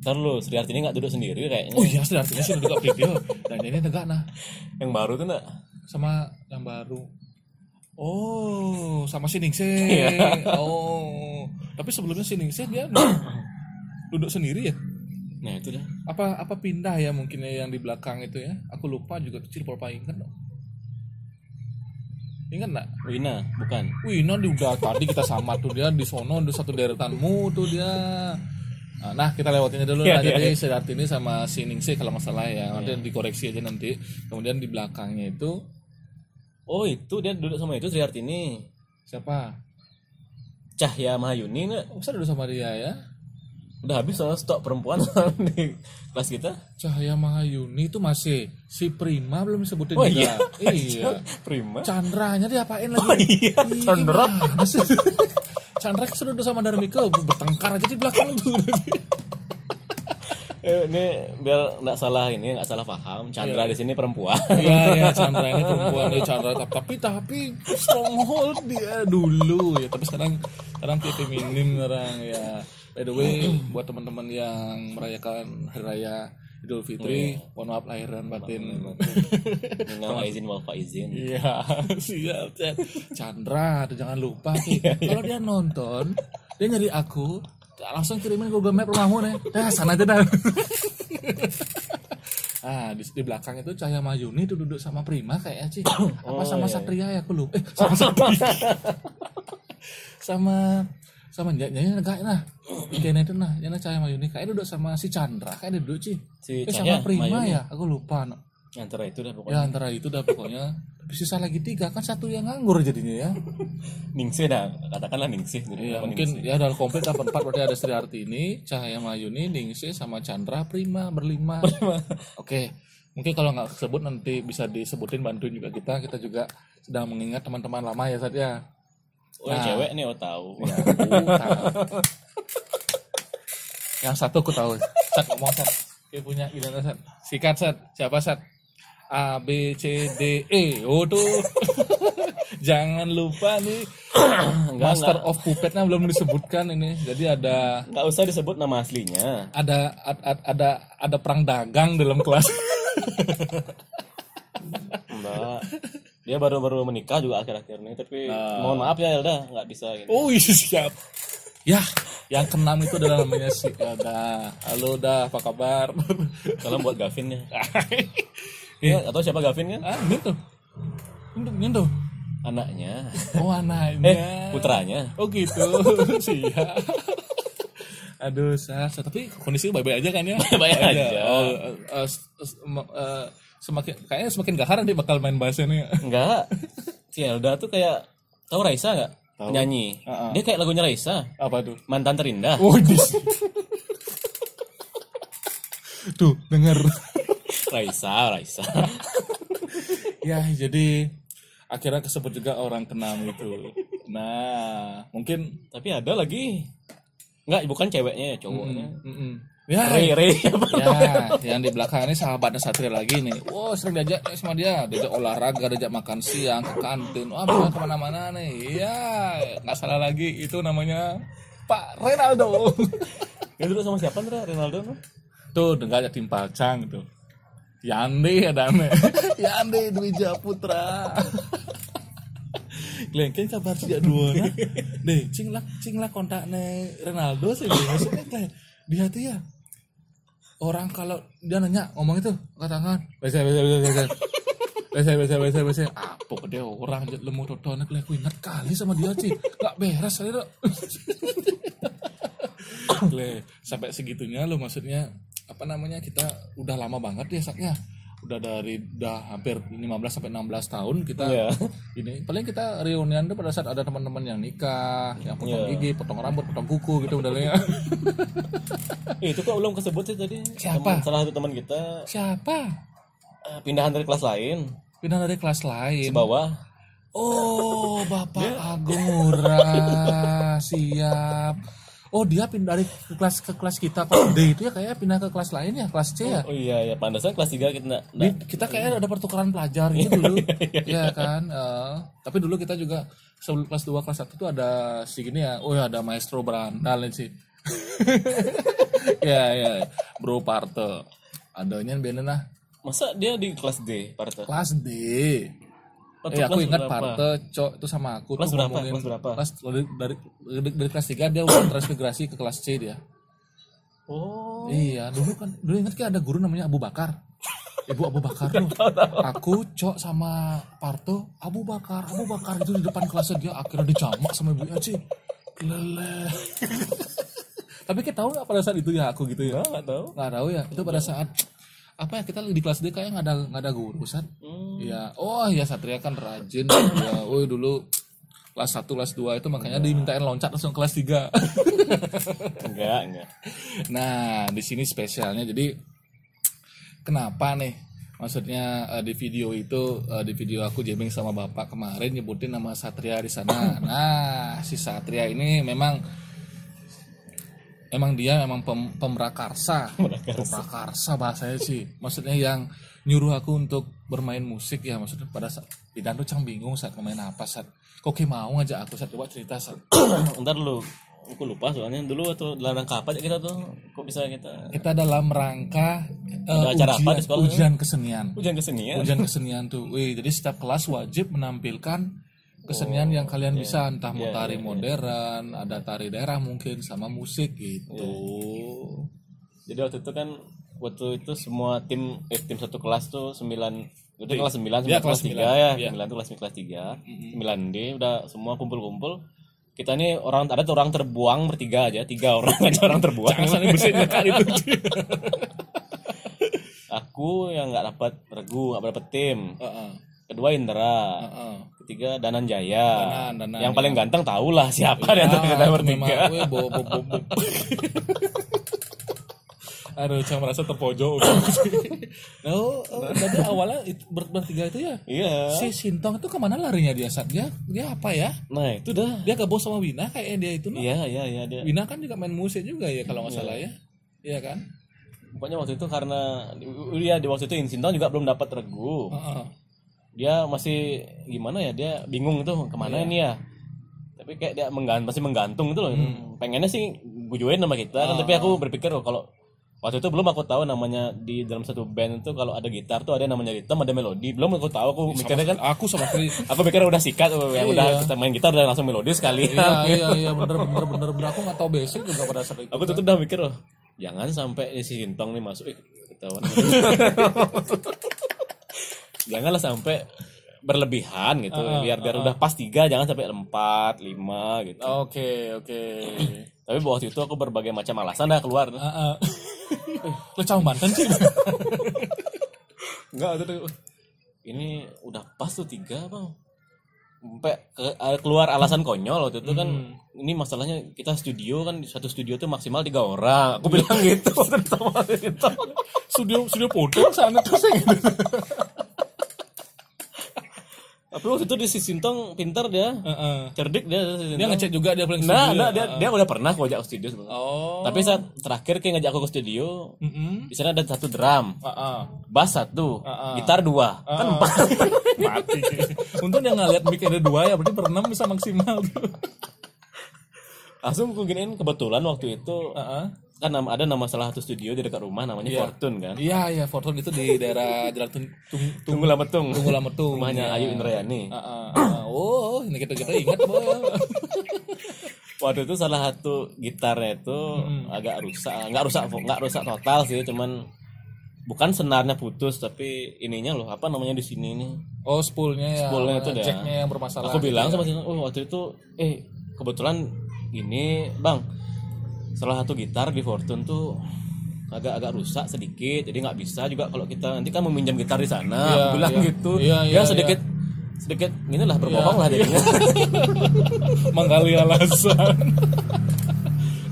Speaker 2: Ntar lu, Sri Hartini gak duduk sendiri kayaknya.
Speaker 1: Oh iya, Sri Hartini sih duduk video. Dan ini tegak nah.
Speaker 2: Yang baru tuh enggak?
Speaker 1: Sama yang baru. Oh, sama si Ningse. Oh, tapi sebelumnya si Ningse dia duduk sendiri ya?
Speaker 2: Nah itu dah.
Speaker 1: Apa pindah ya mungkin yang di belakang itu ya? Aku lupa juga tuh Cilpol ingat dong. Ingat nggak?
Speaker 2: Wina, bukan.
Speaker 1: Wina udah tadi kita sama tuh dia di sono, di satu deretanmu tuh dia. Nah kita lewatinnya dulu lah. Jadi Sri Hartini sama si Ningsih kalau nggak salah ya. Nanti dikoreksi aja nanti. Kemudian di belakangnya itu.
Speaker 2: Oh itu dia duduk sama itu Sri Hartini.
Speaker 1: Siapa?
Speaker 2: Cahya Mahayuni nggak?
Speaker 1: Masa duduk sama dia ya?
Speaker 2: Udah habis soal stok perempuan di kelas kita.
Speaker 1: Cahya Mahayuni itu masih si Prima belum disebutin
Speaker 2: juga.
Speaker 1: Iya.
Speaker 2: Iya. Prima.
Speaker 1: Chandranya diapain lagi?
Speaker 2: Oh iya. Chandra.
Speaker 1: Chandra sudah duduk sama Darmika bertengkar aja di belakang tuh.
Speaker 2: Ini biar nggak salah paham. Chandra di sini perempuan.
Speaker 1: Iya, Chandra ini perempuan ya Chandra. Tapi stronghold dia dulu ya. Tapi sekarang dia feminim sekarang ya. By the way, buat teman-teman yang merayakan Hari Raya Idul Fitri, mohon maaf lahir dan batin.
Speaker 2: Minal aizin wal faizin.
Speaker 1: Iya, siap. Chandra, jangan lupa sih. Kalau dia nonton, dia nyari aku, langsung kirimin Google Map rumahmu nih. Sana aja dah. Di belakang itu Cahya Mayuni itu duduk sama Prima kayaknya sih. Apa sama Satria ya aku lupa. Sama Satria. sama nyanyi negak nah kayaknya itu nah yana Cahya Mayuni kayaknya duduk sama si Chandra kayaknya duduk sih sama Prima Mayuni. Ya aku lupa no.
Speaker 2: Antara itu dah pokoknya tapi sisa lagi 3 kan satu yang nganggur jadinya ya. Ningsih dah katakanlah Ningsih ya, mungkin Ningsih. Ya udah komplit dah 4 berarti ada Sri Hartini, Cahya Mayuni, Ningsih sama Chandra, Prima berlima. Oke. Mungkin kalau nggak sebut nanti bisa disebutin, bantuin juga kita juga sedang mengingat teman-teman lama ya Sat ya. Yang cewek nih tahu.
Speaker 1: Ya, yang satu aku tahu. Sat ngomong Sat. Dia punya gimana Sat? Sikat Sat. Siapa Sat? A B C D E. Oh tuh. Jangan lupa nih. Master of Puppetnya belum disebutkan ini. Jadi ada.
Speaker 2: Nggak usah disebut nama aslinya.
Speaker 1: Ada perang dagang dalam kelas.
Speaker 2: Mbak, dia baru menikah juga akhir-akhir ini, tapi mohon maaf ya Elda nggak bisa. Gitu.
Speaker 1: Oh iya siap. Ya, yang keenam itu adalah namanya si Ada. Halo dah, apa kabar?
Speaker 2: Salam buat Gavin ya. Ya, atau siapa Gavin kan?
Speaker 1: Ini tuh.
Speaker 2: Anaknya.
Speaker 1: Oh, anaknya.
Speaker 2: Putranya.
Speaker 1: Oh gitu. Siap. Aduh, tapi kondisi baik-baik aja kan ya?
Speaker 2: Baik aja.
Speaker 1: Kayaknya semakin gahar nanti bakal main bahasa nih.
Speaker 2: Enggak. Si Elda tuh kayak tahu Raisa enggak? Penyanyi. Dia kayak lagunya Raisa.
Speaker 1: Apa tuh?
Speaker 2: Mantan Terindah.
Speaker 1: Oh, tuh, denger.
Speaker 2: Raisa.
Speaker 1: Ya, jadi akhirnya kesebut juga orang keenam itu. Nah, mungkin
Speaker 2: tapi ada lagi. Enggak, bukan ceweknya, cowoknya.
Speaker 1: Ya,
Speaker 2: Ray.
Speaker 1: Ya, yang di belakang ini sahabatnya Satria lagi nih. Wow, sering diajak sama dia, diajak olahraga, diajak makan siang ke kantin. Wah, kemana-mana nih. Ya, nggak salah lagi, itu namanya Pak Renaldo.
Speaker 2: Dia dulu sama siapa nih, Renaldo?
Speaker 1: Tuh, dengar tim Palcang tuh. Yandi ada nih. Yandi Dwi Putra. Glenken kabar sejak dua nah. Deh, cing lah kontaknya Renaldo sih. Maksudnya dia tuh ya orang kalau dia nanya ngomong itu katakan biasa apa dia orang lemah totonek aku ingat kali sama dia sih nggak beres kali tuh. Sampai segitunya lo maksudnya apa namanya kita udah lama banget ya saatnya udah hampir 15 sampai 16 tahun kita ini paling kita reunian tuh pada saat ada teman-teman yang nikah, yang potong gigi, potong rambut, potong kuku gitu udahnya.
Speaker 2: Itu kok belum kesebut sih tadi.
Speaker 1: Siapa?
Speaker 2: Salah satu teman kita.
Speaker 1: Siapa?
Speaker 2: Pindahan dari kelas lain.
Speaker 1: Sebawah. Oh, Bapak Agung Ngurah. Siap. Oh, dia pindah dari ke kelas kita kelas D itu ya kayak pindah ke kelas lain ya, kelas C ya.
Speaker 2: Oh iya, pantesan kelas 3
Speaker 1: kita kayak ada pertukaran pelajar gitu dulu. Iya kan? Tapi dulu kita juga sebelum kelas 2 kelas 1 tuh ada si gini ya. Oh ya ada Maestro Brandal sih. Ya, Bro Parto. Adanya bener nah.
Speaker 2: Masa dia di kelas D, Parto?
Speaker 1: Kelas D. Aku ingat Parte Cok itu sama aku
Speaker 2: kelas
Speaker 1: tuh
Speaker 2: berapa?
Speaker 1: ngomongin
Speaker 2: Kelas berapa?
Speaker 1: Dari kelas 3 dia udah transmigrasi ke kelas C dia.
Speaker 2: Oh.
Speaker 1: Iya, dulu ingat kan ada guru namanya Abu Bakar. Ibu Abu Bakar tuh. Aku Cok sama Parto Abu Bakar itu di depan kelasnya dia akhirnya dijamak sama ibunya sih. Lele. Tapi kita tahu enggak pada saat itu ya aku gitu ya?
Speaker 2: Enggak tahu
Speaker 1: ya. Itu pada saat apa ya kita di kelas D kayak nggak ada guru Sat. Ya, oh ya Satria kan rajin ya. Oh dulu kelas 1 kelas 2 itu makanya dimintain loncat langsung kelas 3.
Speaker 2: Enggak.
Speaker 1: Nah, di sini spesialnya jadi kenapa nih? Maksudnya di video itu di video aku jamming sama Bapak kemarin nyebutin nama Satria di sana. Nah, si Satria ini memang dia pemrakarsa bahasanya sih. Maksudnya yang nyuruh aku untuk bermain musik ya. Maksudnya pada saat Bidan tuh cang bingung saat main apa saat. Kok mau ngajak aku saat coba cerita saat.
Speaker 2: Ntar dulu, aku lupa soalnya dulu atau dalam rangka apa kita tuh. Kok bisa
Speaker 1: kita dalam rangka
Speaker 2: acara apa di sekolah?
Speaker 1: Ujian kesenian.
Speaker 2: Ujian kesenian
Speaker 1: tuh. Jadi setiap kelas wajib menampilkan kesenian yang kalian bisa entah mau tari modern, ada tari daerah mungkin sama musik gitu.
Speaker 2: Jadi waktu itu semua tim satu kelas tuh 9 itu kelas 9 sampai kelas 3 ya. 9 itu kelas 3. 9D udah semua kumpul-kumpul. Kita nih ada orang terbuang bertiga aja, 3 orang aja orang terbuang.
Speaker 1: Jangan bersihnya kan itu.
Speaker 2: Aku yang enggak dapat regu, enggak dapat tim. Kedua Indra, ketiga Danan Jaya.
Speaker 1: Danan,
Speaker 2: yang paling ganteng tahulah siapa di antara kita bertiga.
Speaker 1: Aduh, saya merasa terpojok. Tadi awalnya bertiga itu ya.
Speaker 2: Iya.
Speaker 1: Si Sintong itu kemana larinya dia saat dia apa ya?
Speaker 2: Nah itu dah.
Speaker 1: Dia gabung sama Wina kayak dia itu.
Speaker 2: Iya dia.
Speaker 1: Wina kan juga main musik juga ya kalau nggak salah ya. Iya kan?
Speaker 2: Pokoknya waktu itu karena di waktu itu Sintong juga belum dapat regu. Dia masih gimana ya, dia bingung tuh kemana ini ya, tapi kayak dia masih menggantung gitu loh. Pengennya sih bujuin sama kita kan, tapi aku berpikir kalau Waktu itu belum aku tahu namanya di dalam satu band itu kalau ada gitar tuh ada namanya ritme, ada melodi. Belum aku tahu, aku mikirnya kan
Speaker 1: aku sama Chris.
Speaker 2: Aku pikir udah sikat, ya udah kita main gitar udah langsung melodi sekali.
Speaker 1: Iya bener aku nggak tahu basic juga pada saat itu.
Speaker 2: Aku tuh udah mikir loh, jangan sampai si Sintong nih masuk ketahuan. Janganlah sampai berlebihan gitu, biar udah pas 3, jangan sampai 4, 5 gitu.
Speaker 1: Oke.
Speaker 2: Tapi waktu itu aku berbagai macam alasan dah keluar.
Speaker 1: Lu caw mantan sih?
Speaker 2: Enggak, itu ini udah pas tuh 3 bang. Sampai keluar alasan konyol waktu itu kan. Ini masalahnya kita studio kan, satu studio tuh maksimal 3 orang. Aku bilang gitu sama itu.
Speaker 1: Studio podong sana tuh sih.
Speaker 2: Tapi waktu itu di si Sintong pintar dia, cerdik dia.
Speaker 1: Dia ngecek juga dia paling
Speaker 2: studio. Nah, dia udah pernah aku ajak ke studio sebenarnya.
Speaker 1: Oh.
Speaker 2: Tapi saat terakhir kayak ngajak aku ke studio, di sana ada 1 drum, bass 1, gitar 2, kan 4.
Speaker 1: Mati. Untung dia nggak lihat mic ada 2 ya, berarti per 6 bisa maksimal.
Speaker 2: Langsung aku giniin, kebetulan waktu itu kan ada nama salah satu studio di dekat rumah namanya Fortune kan.
Speaker 1: Iya Fortune itu di daerah Jalan
Speaker 2: Tunggu Lametung.
Speaker 1: Rumahnya
Speaker 2: Ayu Indrayani.
Speaker 1: Oh, ini kita ingat boy.
Speaker 2: Waktu itu salah satu gitarnya itu agak rusak, nggak rusak total sih, cuman bukan senarnya putus tapi ininya loh, apa namanya di sini nih.
Speaker 1: Oh, spoolnya
Speaker 2: itu dia.
Speaker 1: Jacknya yang bermasalah.
Speaker 2: Aku bilang sama Sintong, waktu itu kebetulan ini bang, salah satu gitar di Fortune tuh agak rusak sedikit, jadi nggak bisa juga kalau kita nanti kan meminjam gitar di sana. Aku bilang gitu. Sedikit inilah berbohong lah jadinya.
Speaker 1: Menggali alasan.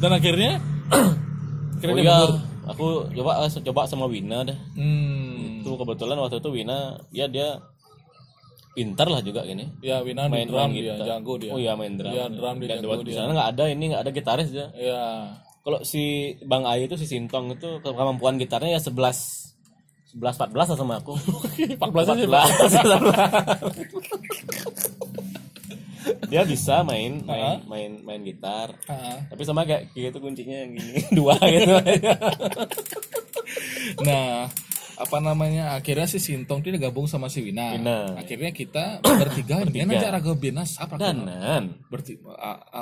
Speaker 1: Dan akhirnya
Speaker 2: aku coba sama Wina dah. Itu kebetulan waktu itu Wina dia pintar lah juga gini.
Speaker 1: Ya Wina main drum dia, jago dia.
Speaker 2: Oh iya main drum.
Speaker 1: Ya drum dia jago
Speaker 2: di
Speaker 1: dia.
Speaker 2: sana nggak ada gitaris dia.
Speaker 1: Iya.
Speaker 2: Kalau si Bang Ayu itu si Sintong itu kemampuan gitarnya ya 11 14 lah sama aku.
Speaker 1: 14 aja.
Speaker 2: Dia bisa main gitar. Tapi sama kayak gitu kuncinya yang gini, 2 gitu.
Speaker 1: Nah, apa namanya? Akhirnya si Sintong dia gabung sama si Wina. Akhirnya kita bertiga ini aja raga binas apa kan?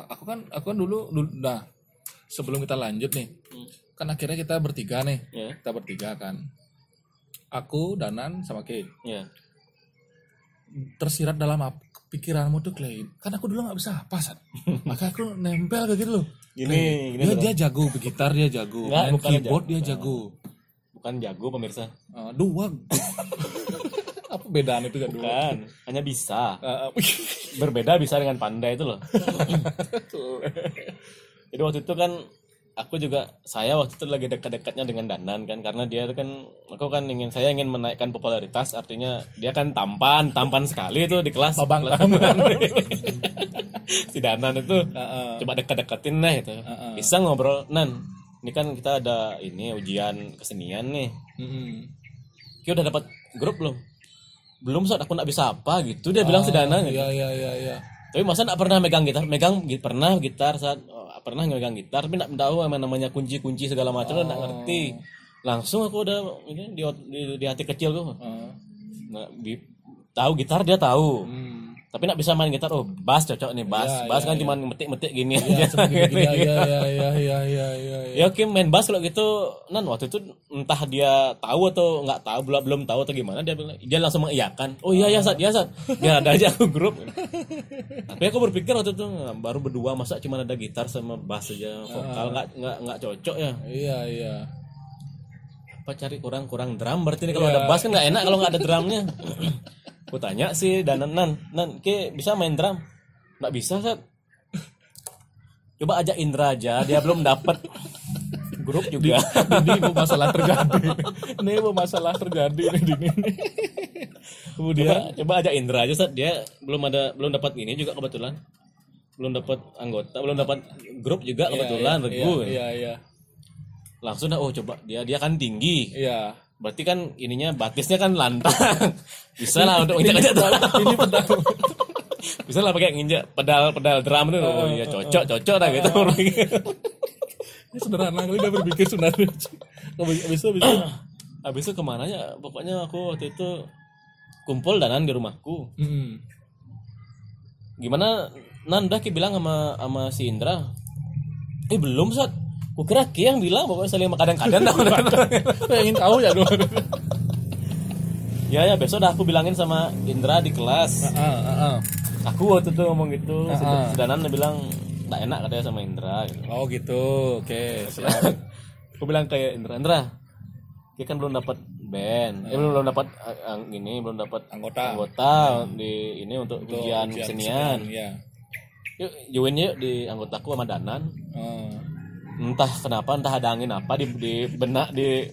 Speaker 1: Aku kan dulu nah, sebelum kita lanjut nih. Kan akhirnya kita bertiga nih. Kita bertiga kan. Aku, Danan sama Kay. Tersirat dalam pikiranmu tuh Clay. Kan aku dulu nggak bisa apa San. Maka aku nempel kayak gitu loh.
Speaker 2: Gini
Speaker 1: dia jago gitar, dia jago. Main keyboard dia jago.
Speaker 2: Bukan jago pemirsa.
Speaker 1: 2. Apa bedaan itu kan?
Speaker 2: Bukan, hanya bisa. Berbeda bisa dengan pandai itu loh. Jadi waktu itu kan saya waktu itu lagi dekat-dekatnya dengan Danan kan, karena dia kan saya ingin menaikkan popularitas, artinya dia kan tampan sekali itu di kelas. Si Danan itu coba dekat-dekatin lah itu. Bisa ngobrol, Nan. Ini kan kita ada ujian kesenian nih. Kita udah dapat grup belum? Belum, saat aku nggak bisa apa gitu dia bilang si Danan.
Speaker 1: Iya.
Speaker 2: Tapi masa nggak pernah megang gitar saat pernah megang gitar tapi nggak tahu namanya kunci segala macam, nggak ngerti. Langsung aku udah di hati kecil tuh. Tahu gitar dia tahu. Tapi nggak bisa main gitar. Bass cocok nih, bass kan cuma metik gini aja. Ya oke, main bass kalau gitu. Nan waktu itu entah dia tahu atau nggak tahu, belum tahu atau gimana, dia langsung mengiyakan. Oh iya Sat. Biar ada aja aku grup. Tapi aku berpikir waktu itu baru berdua, masa cuma ada gitar sama bass aja, vokal nggak cocok ya.
Speaker 1: Iya.
Speaker 2: Apa cari kurang drum berarti nih, kalau ada bass kan nggak enak kalau nggak ada drumnya. Aku tanya sih Danan, Nan, Ke bisa main drum? Nggak bisa, Sat. Coba ajak Indra aja, dia belum dapat grup juga.
Speaker 1: Ini masalah terjadi nih. Kemudian
Speaker 2: coba ajak Indra aja, Sat. Dia belum dapat ini juga kebetulan. Belum dapat anggota, belum dapat grup juga kebetulan, regu.
Speaker 1: Iya.
Speaker 2: Langsung coba dia kan tinggi.
Speaker 1: Iya.
Speaker 2: Berarti kan batisnya kan lantang. Bisa lah untuk injak
Speaker 1: ini pedal.
Speaker 2: Bisa lah pakai nginjak pedal drum tuh. Oh iya cocok dah gitu.
Speaker 1: Ini sederhana kali dia berpikir sebenarnya.
Speaker 2: Habis itu kemana ya? Pokoknya aku waktu itu kumpul danan di rumahku. Gimana Nanda Ki bilang sama si Indra? Belum Sat. Kukira Ki yang bilang pokoknya saling kadang-kadang
Speaker 1: Pengen tahu ya dong.
Speaker 2: Ya besok dah aku bilangin sama Indra di kelas. Aku waktu itu ngomong gitu. Si Danan bilang nggak enak katanya sama Indra. Gitu.
Speaker 1: Oh gitu, oke.
Speaker 2: Aku bilang kayak Indra, dia kan belum dapat band, belum dapat belum dapat anggota di ini untuk ujian kesenian.
Speaker 1: Ya.
Speaker 2: Yuk join yuk di anggotaku sama Danan. Entah kenapa, entah ada angin apa di benak di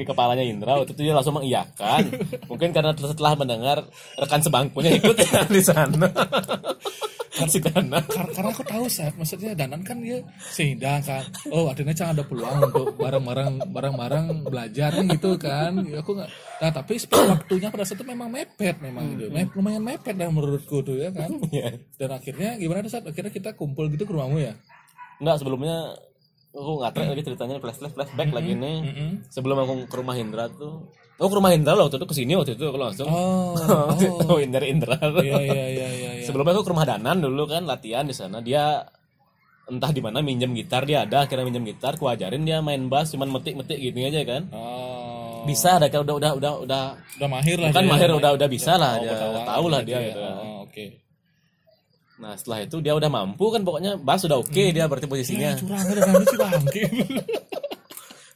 Speaker 2: kepalanya Indra waktu itu dia langsung mengiyakan. Mungkin karena setelah mendengar rekan sebangkunya ikut di sana. Si Danan.
Speaker 1: Karena aku tahu Sat, maksudnya Danan kan dia sehingga kan, adanya Cang ada peluang untuk bareng-bareng belajar gitu kan. Ya, aku nggak. Nah tapi waktunya pada saat itu memang mepet gitu. Lumayan mepet dah menurutku tuh ya kan. Dan akhirnya gimana Sat? Akhirnya kita kumpul gitu ke rumahmu ya?
Speaker 2: Enggak, sebelumnya aku nggak lagi ceritanya flashback lagi nih. Sebelum aku ke rumah Indra tuh. Aku ke rumah Indra loh, waktu itu kesini waktu itu aku langsung. Dari Indra. Iya. Sebelumnya aku ke rumah Danan dulu kan latihan di sana. Dia entah di mana minjem gitar, dia ada akhirnya minjem gitar, ku ajarin dia main bass cuman metik gini aja kan. Bisa ada kayak udah
Speaker 1: mahir lah.
Speaker 2: Kan mahir udah bisa lah dia. Tahu lah dia gitu.
Speaker 1: Oke.
Speaker 2: Nah setelah itu dia udah mampu kan pokoknya bass udah oke dia berarti posisinya.
Speaker 1: Curang ada sih bangke.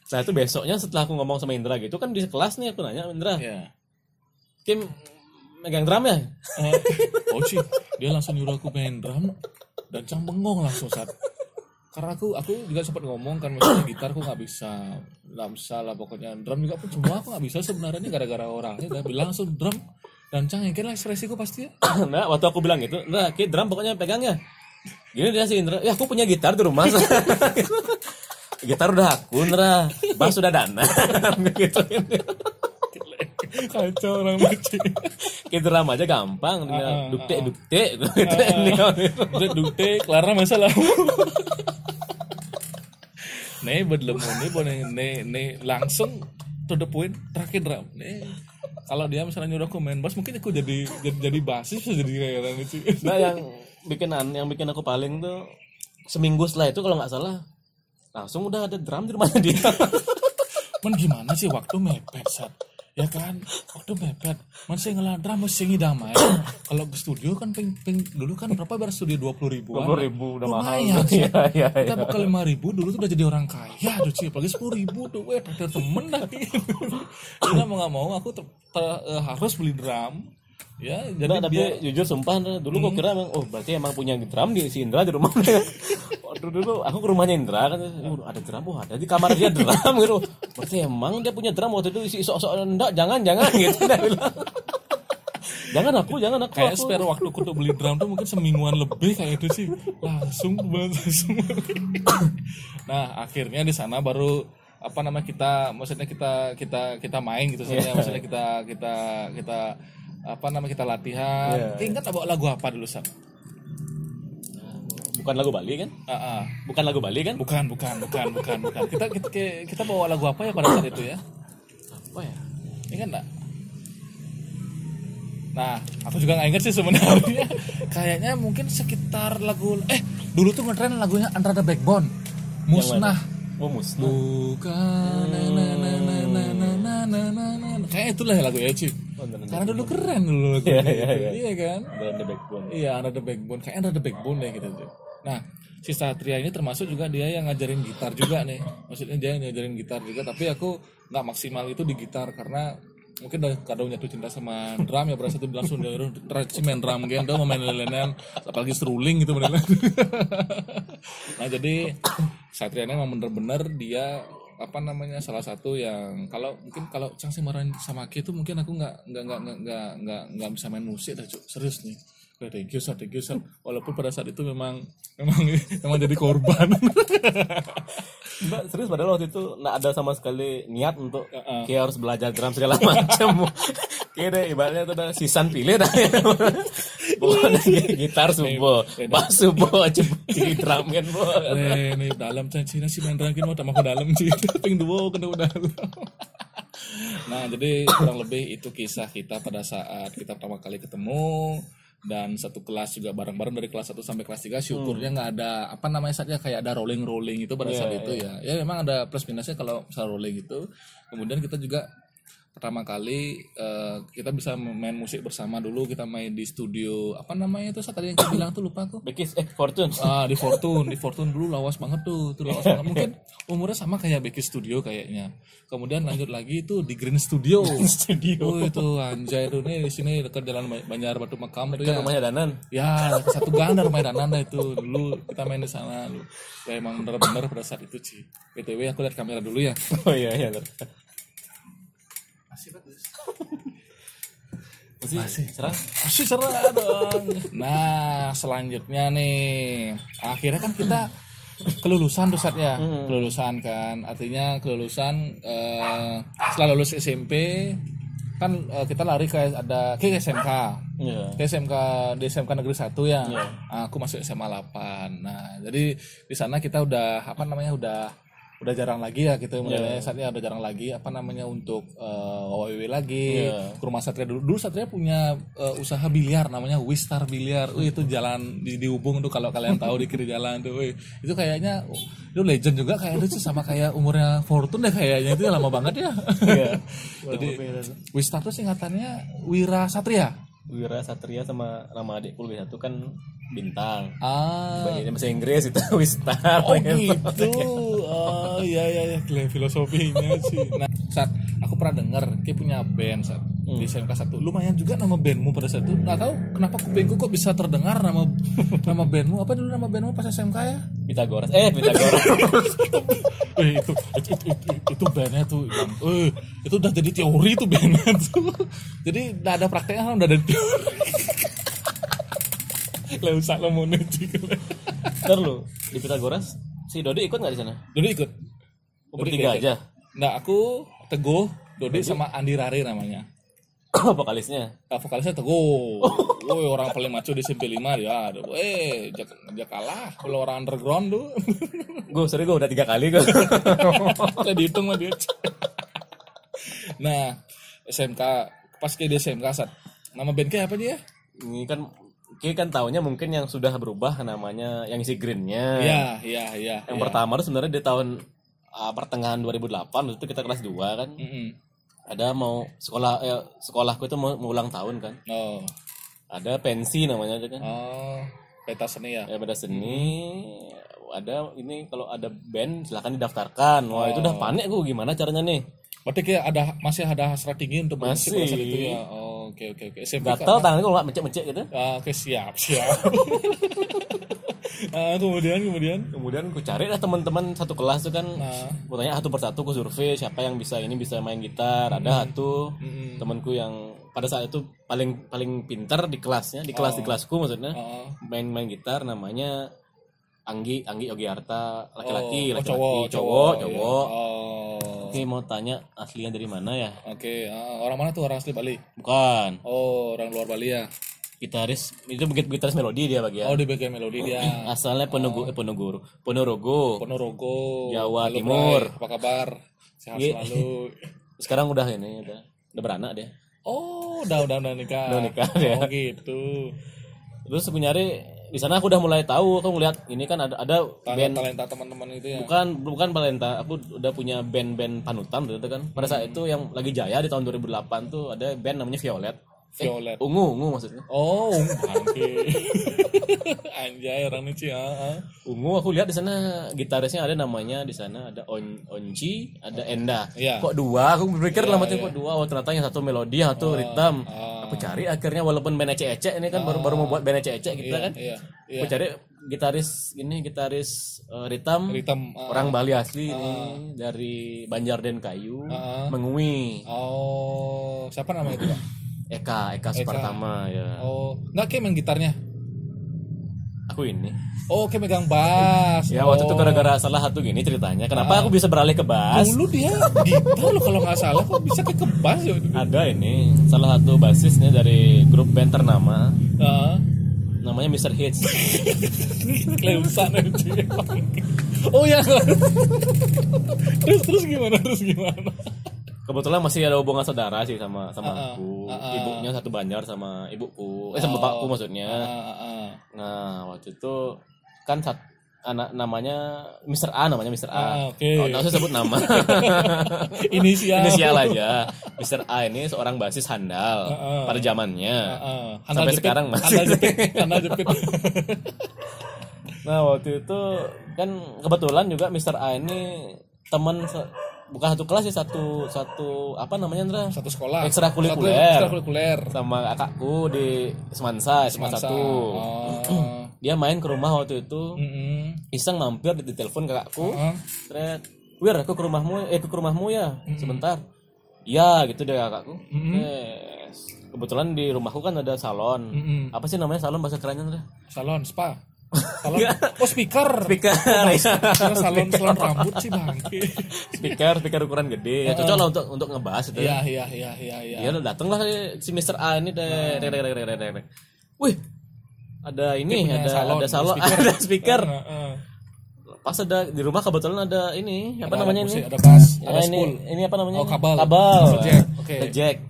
Speaker 2: Nah itu besoknya setelah aku ngomong sama Indra gitu kan di kelas nih aku nanya Indra, Kim megang drum ya?
Speaker 1: Sih dia langsung nyuruh aku main drum dan Cang bengong langsung Sat. Karena aku juga sempat ngomong kan maksudnya gitar aku nggak bisa lah pokoknya drum juga pun semua aku nggak bisa sebenarnya gara-gara orangnya udah bilang langsung drum dan Cang yang kira ekspresiku pasti ya.
Speaker 2: Nah waktu aku bilang gitu, Indra Ki drum pokoknya pegangnya. Gini dia si Indra, ya aku punya gitar di rumah. Gitar udah aku, Indra. Bass sudah Dana. Gitu.
Speaker 1: Kacau orang macam.
Speaker 2: Kita drum aja gampang, dukte gitu.
Speaker 1: Dukte, kelar masalah. Nih belum nih langsung to the point terakhir drum. Nih kalau dia misalnya nyuruh aku main bass mungkin aku jadi basis bisa jadi kayak gitu.
Speaker 2: Nah yang bikin aku paling tuh seminggu setelah itu kalau nggak salah langsung udah ada drum di rumahnya dia.
Speaker 1: Gimana sih waktu mepet Sat? Ya kan, waktu mepet. Masih ngelah drum masih ngidam aja. Kalau ke studio kan dulu kan berapa bayar studio 20.000.
Speaker 2: 20.000 udah mahal.
Speaker 1: Iya. Kita bakal 5.000 dulu tuh udah jadi orang kaya tuh sih. Apalagi 10.000 tuh, ada temen dah. Jadi mau nggak mau aku harus beli drum. Ya, jadi
Speaker 2: tapi jujur sumpah dulu kok kira emang berarti emang punya drum di si Indra di rumah. Dulu aku ke rumahnya Indra kan ada drum ada di kamar dia drum gitu. Berarti emang dia punya drum waktu itu isi sok-sok enggak jangan gitu dia bilang. Jangan aku.
Speaker 1: Kayak spare waktu aku untuk beli drum tuh mungkin semingguan lebih kayak itu sih. Langsung. Nah, akhirnya di sana baru kita main gitu saja. Maksudnya kita latihan. Ingat bawa lagu apa dulu Sam?
Speaker 2: Bukan lagu Bali kan? Bukan lagu Bali kan?
Speaker 1: Bukan. Kita bawa lagu apa ya pada saat itu ya?
Speaker 2: Apa ya?
Speaker 1: Ingat enggak? Nah, aku juga nggak ingat sih sebenarnya. Kayaknya mungkin sekitar lagu dulu tuh ngetren lagunya Under the Backbone. Musnah.
Speaker 2: Musnah.
Speaker 1: Bukan kayak itulah lagu ya Ci. Karena dulu keren dulu lagu. Iya kan?
Speaker 2: Under the Backbone.
Speaker 1: Iya, Under the Backbone. Kayak Under the Backbone deh gitu tuh. Nah, si Satria ini termasuk juga dia yang ngajarin gitar juga nih. Maksudnya dia yang ngajarin gitar juga, tapi aku nggak maksimal itu di gitar karena mungkin udah kadang jatuh cinta sama drum ya, berasa tuh langsung dia main drum gitu, mau main lelenan, apalagi seruling gitu bener. Nah jadi Satria ini memang bener-bener dia salah satu yang kalau Cang Simarain sama Ki itu mungkin aku nggak bisa main musik dah serius nih. Thank you sir. Walaupun pada saat itu memang jadi korban.
Speaker 2: Mbak serius padahal waktu itu nggak ada sama sekali niat untuk kayak harus belajar drum segala macam. Kayak deh ibaratnya itu udah sisan pilih dah. Pokoknya gitar subo, bass subo, jadi drumnya bo.
Speaker 1: Ini dalam Cina sih main drumkin mau tak mau dalam sih. Ping duo kena dalam. Nah, jadi kurang lebih itu kisah kita pada saat kita pertama kali ketemu dan satu kelas juga bareng-bareng dari kelas 1 sampai kelas 3. Syukurnya nggak ada apa namanya saatnya kayak ada rolling itu pada saat itu ya. Ya memang ada plus minusnya kalau misalnya rolling itu. Kemudian kita juga pertama kali kita bisa main musik bersama dulu, kita main di studio apa namanya itu tadi yang kita bilang tuh lupa aku.
Speaker 2: Fortune.
Speaker 1: Di Fortune dulu lawas banget tuh lawas banget. Mungkin umurnya sama kayak Becky Studio kayaknya. Kemudian lanjut lagi itu di Green Studio. Oh itu anjay itu nih di sini dekat jalan Banjar Batu Makam itu ya.
Speaker 2: Rumahnya Danan.
Speaker 1: Ya, satu gang dari rumah Danan itu dulu kita main di sana dulu. Ya emang bener-bener pada saat itu sih. BTW aku lihat kamera dulu ya.
Speaker 2: Oh iya. Masih
Speaker 1: cerah dong. Nah selanjutnya nih akhirnya kan kita kelulusan tuh saat ya. Kelulusan kan artinya kelulusan setelah lulus SMP kan kita lari ke SMK. Ke SMK di SMK Negeri 1 ya. Aku masuk SMA 8. Nah jadi di sana kita udah udah jarang lagi ya gitu mulai saatnya udah jarang lagi untuk OWW lagi ke rumah Satria dulu Satria punya usaha biliar namanya Wistar Biliar. Itu jalan di Ubung tuh kalau kalian tahu di kiri jalan tuh. Itu kayaknya itu legend juga kayak itu sama kayak umurnya Fortune deh kayaknya itu lama banget ya. Jadi Wistar tuh singkatannya Wira Satria
Speaker 2: sama nama adikku lebih satu kan Bintang. Bahasa Inggris itu Wistar.
Speaker 1: Oh gitu. Oh iya kalian filosofinya sih. Nah, saat aku pernah dengar dia punya band saat di SMK 1. Lumayan juga nama bandmu pada saat itu. Enggak tahu kenapa kupingku kok bisa terdengar nama bandmu. Apa dulu nama bandmu pas SMK ya?
Speaker 2: Pythagoras.
Speaker 1: Itu bandnya tuh yang itu udah jadi teori tuh bandnya tuh. Jadi udah ada prakteknya udah ada teori. Lalu salah monetik.
Speaker 2: Ntar lu di Pythagoras si Dodi ikut nggak di sana?
Speaker 1: Dodi ikut.
Speaker 2: Bertiga aja.
Speaker 1: Nah aku Teguh, Dodi sama Andi Rari namanya.
Speaker 2: Vokalisnya?
Speaker 1: Vokalisnya Teguh. Orang paling maco di SMP 5 dia. Dia kalah kalau orang underground tuh.
Speaker 2: Gue udah 3 kali gue.
Speaker 1: Saya dihitung mah dia. Nah SMK pas ke di SMK saat nama bandnya apa dia?
Speaker 2: Ini kan taunya mungkin yang sudah berubah namanya yang isi greennya.
Speaker 1: Iya.
Speaker 2: Yang pertama itu sebenarnya di tahun pertengahan 2008 itu kita kelas 2 kan. Ada mau sekolahku itu mau ulang tahun kan. Ada pensi namanya aja kan.
Speaker 1: Pentas seni ya.
Speaker 2: Pentas seni. Ada ini kalau ada band silakan didaftarkan. Wah itu udah panik gue gimana caranya nih.
Speaker 1: Berarti kayak masih ada hasrat tinggi untuk
Speaker 2: masih
Speaker 1: pada saat itu ya. Oke.
Speaker 2: Gatel tangannya kalau nggak mencet gitu.
Speaker 1: Oke siap. Kemudian
Speaker 2: ku cari lah teman-teman satu kelas tuh kan. Ku tanya satu persatu, ku survei siapa yang bisa main gitar. Ada satu temanku yang pada saat itu paling pintar di kelasnya, di kelasku maksudnya. Main gitar namanya Anggi Yogiarta, laki-laki, cowok. Oke, mau tanya aslinya dari mana ya?
Speaker 1: Oke, orang mana tuh, orang asli Bali?
Speaker 2: Bukan.
Speaker 1: Orang luar Bali ya.
Speaker 2: Gitaris melodi dia bagian.
Speaker 1: Di bagian melodi dia.
Speaker 2: Asalnya Ponorogo. Jawa
Speaker 1: Halo,
Speaker 2: Timur.
Speaker 1: Bray. Apa kabar? Sehat selalu.
Speaker 2: Sekarang udah beranak dia.
Speaker 1: Udah nikah.
Speaker 2: Udah nikah ya.
Speaker 1: Gitu.
Speaker 2: Terus aku nyari di sana aku udah mulai tahu, aku ngeliat ini kan ada band
Speaker 1: talenta teman-teman itu ya.
Speaker 2: Bukan talenta, aku udah punya band panutan gitu kan. Pada saat itu yang lagi jaya di tahun 2008 tuh ada band namanya Violet. Ungu maksudnya.
Speaker 1: Ungu bangke. Anjay orang ini
Speaker 2: Ungu aku lihat di sana gitarisnya ada namanya di sana ada Onci, ada Enda. Kok dua? Aku berpikir dalam hati kok dua. Ternyata yang satu melodi, satu ritm. Aku cari akhirnya walaupun band ecek-ecek ini kan baru mau buat band ecek-ecek kita kan. Aku cari gitaris ritm orang Bali asli ini dari Banjarden Kayu, Mengui.
Speaker 1: Siapa namanya itu, Pak?
Speaker 2: Eka Supartama ya.
Speaker 1: Nggak kayak main gitarnya.
Speaker 2: aku ini.
Speaker 1: Oh, kayak megang bass.
Speaker 2: Ya waktu itu gara-gara salah satu gini ceritanya. Kenapa aku bisa beralih ke bass?
Speaker 1: Dulu dia gitar loh kalau nggak salah, kok bisa ke bass ya?
Speaker 2: Ada ini salah satu basisnya dari grup band ternama. Namanya Mr. Hits.
Speaker 1: Keleusan aja. Oh ya. Terus gimana?
Speaker 2: Kebetulan masih ada hubungan saudara sih sama aku. Ibunya satu Banjar sama ibuku. Sama bapakku maksudnya. Nah, waktu itu kan anak namanya Mr. A.
Speaker 1: Okay.
Speaker 2: Kalau saya sebut nama. Inisial aja. Mr. A ini seorang basis handal pada zamannya. Sampai jepit, sekarang masih.
Speaker 1: Handal jepit.
Speaker 2: Nah, waktu itu kan kebetulan juga Mr. A ini teman bukan satu kelas ya, satu apa namanya Andra?
Speaker 1: Satu sekolah.
Speaker 2: Ekstrakurikuler. Sama kakakku di Semansa 1. Dia main ke rumah waktu itu. Iseng mampir di telepon kakakku. Terus, "Wir, aku ke rumahmu ya, sebentar." "Iya," gitu deh kakakku. Yes. Kebetulan di rumahku kan ada salon. Apa sih namanya salon bahasa kerennya Andra?
Speaker 1: Salon spa. Salon. Oh, speaker. Salon rambut sih bangke.
Speaker 2: Speaker ukuran gede. Ya cocok lah untuk ngebahas itu.
Speaker 1: Iya.
Speaker 2: Ya datang lah si Mr. A ini deh. Wih, ada ini, ada salon, ada speaker. Pas ada di rumah kebetulan ada ini, apa namanya ini?
Speaker 1: Ada bass, ada spool.
Speaker 2: Ini apa namanya?
Speaker 1: Oh, kabel.
Speaker 2: Jack.
Speaker 1: Oke.
Speaker 2: Jack.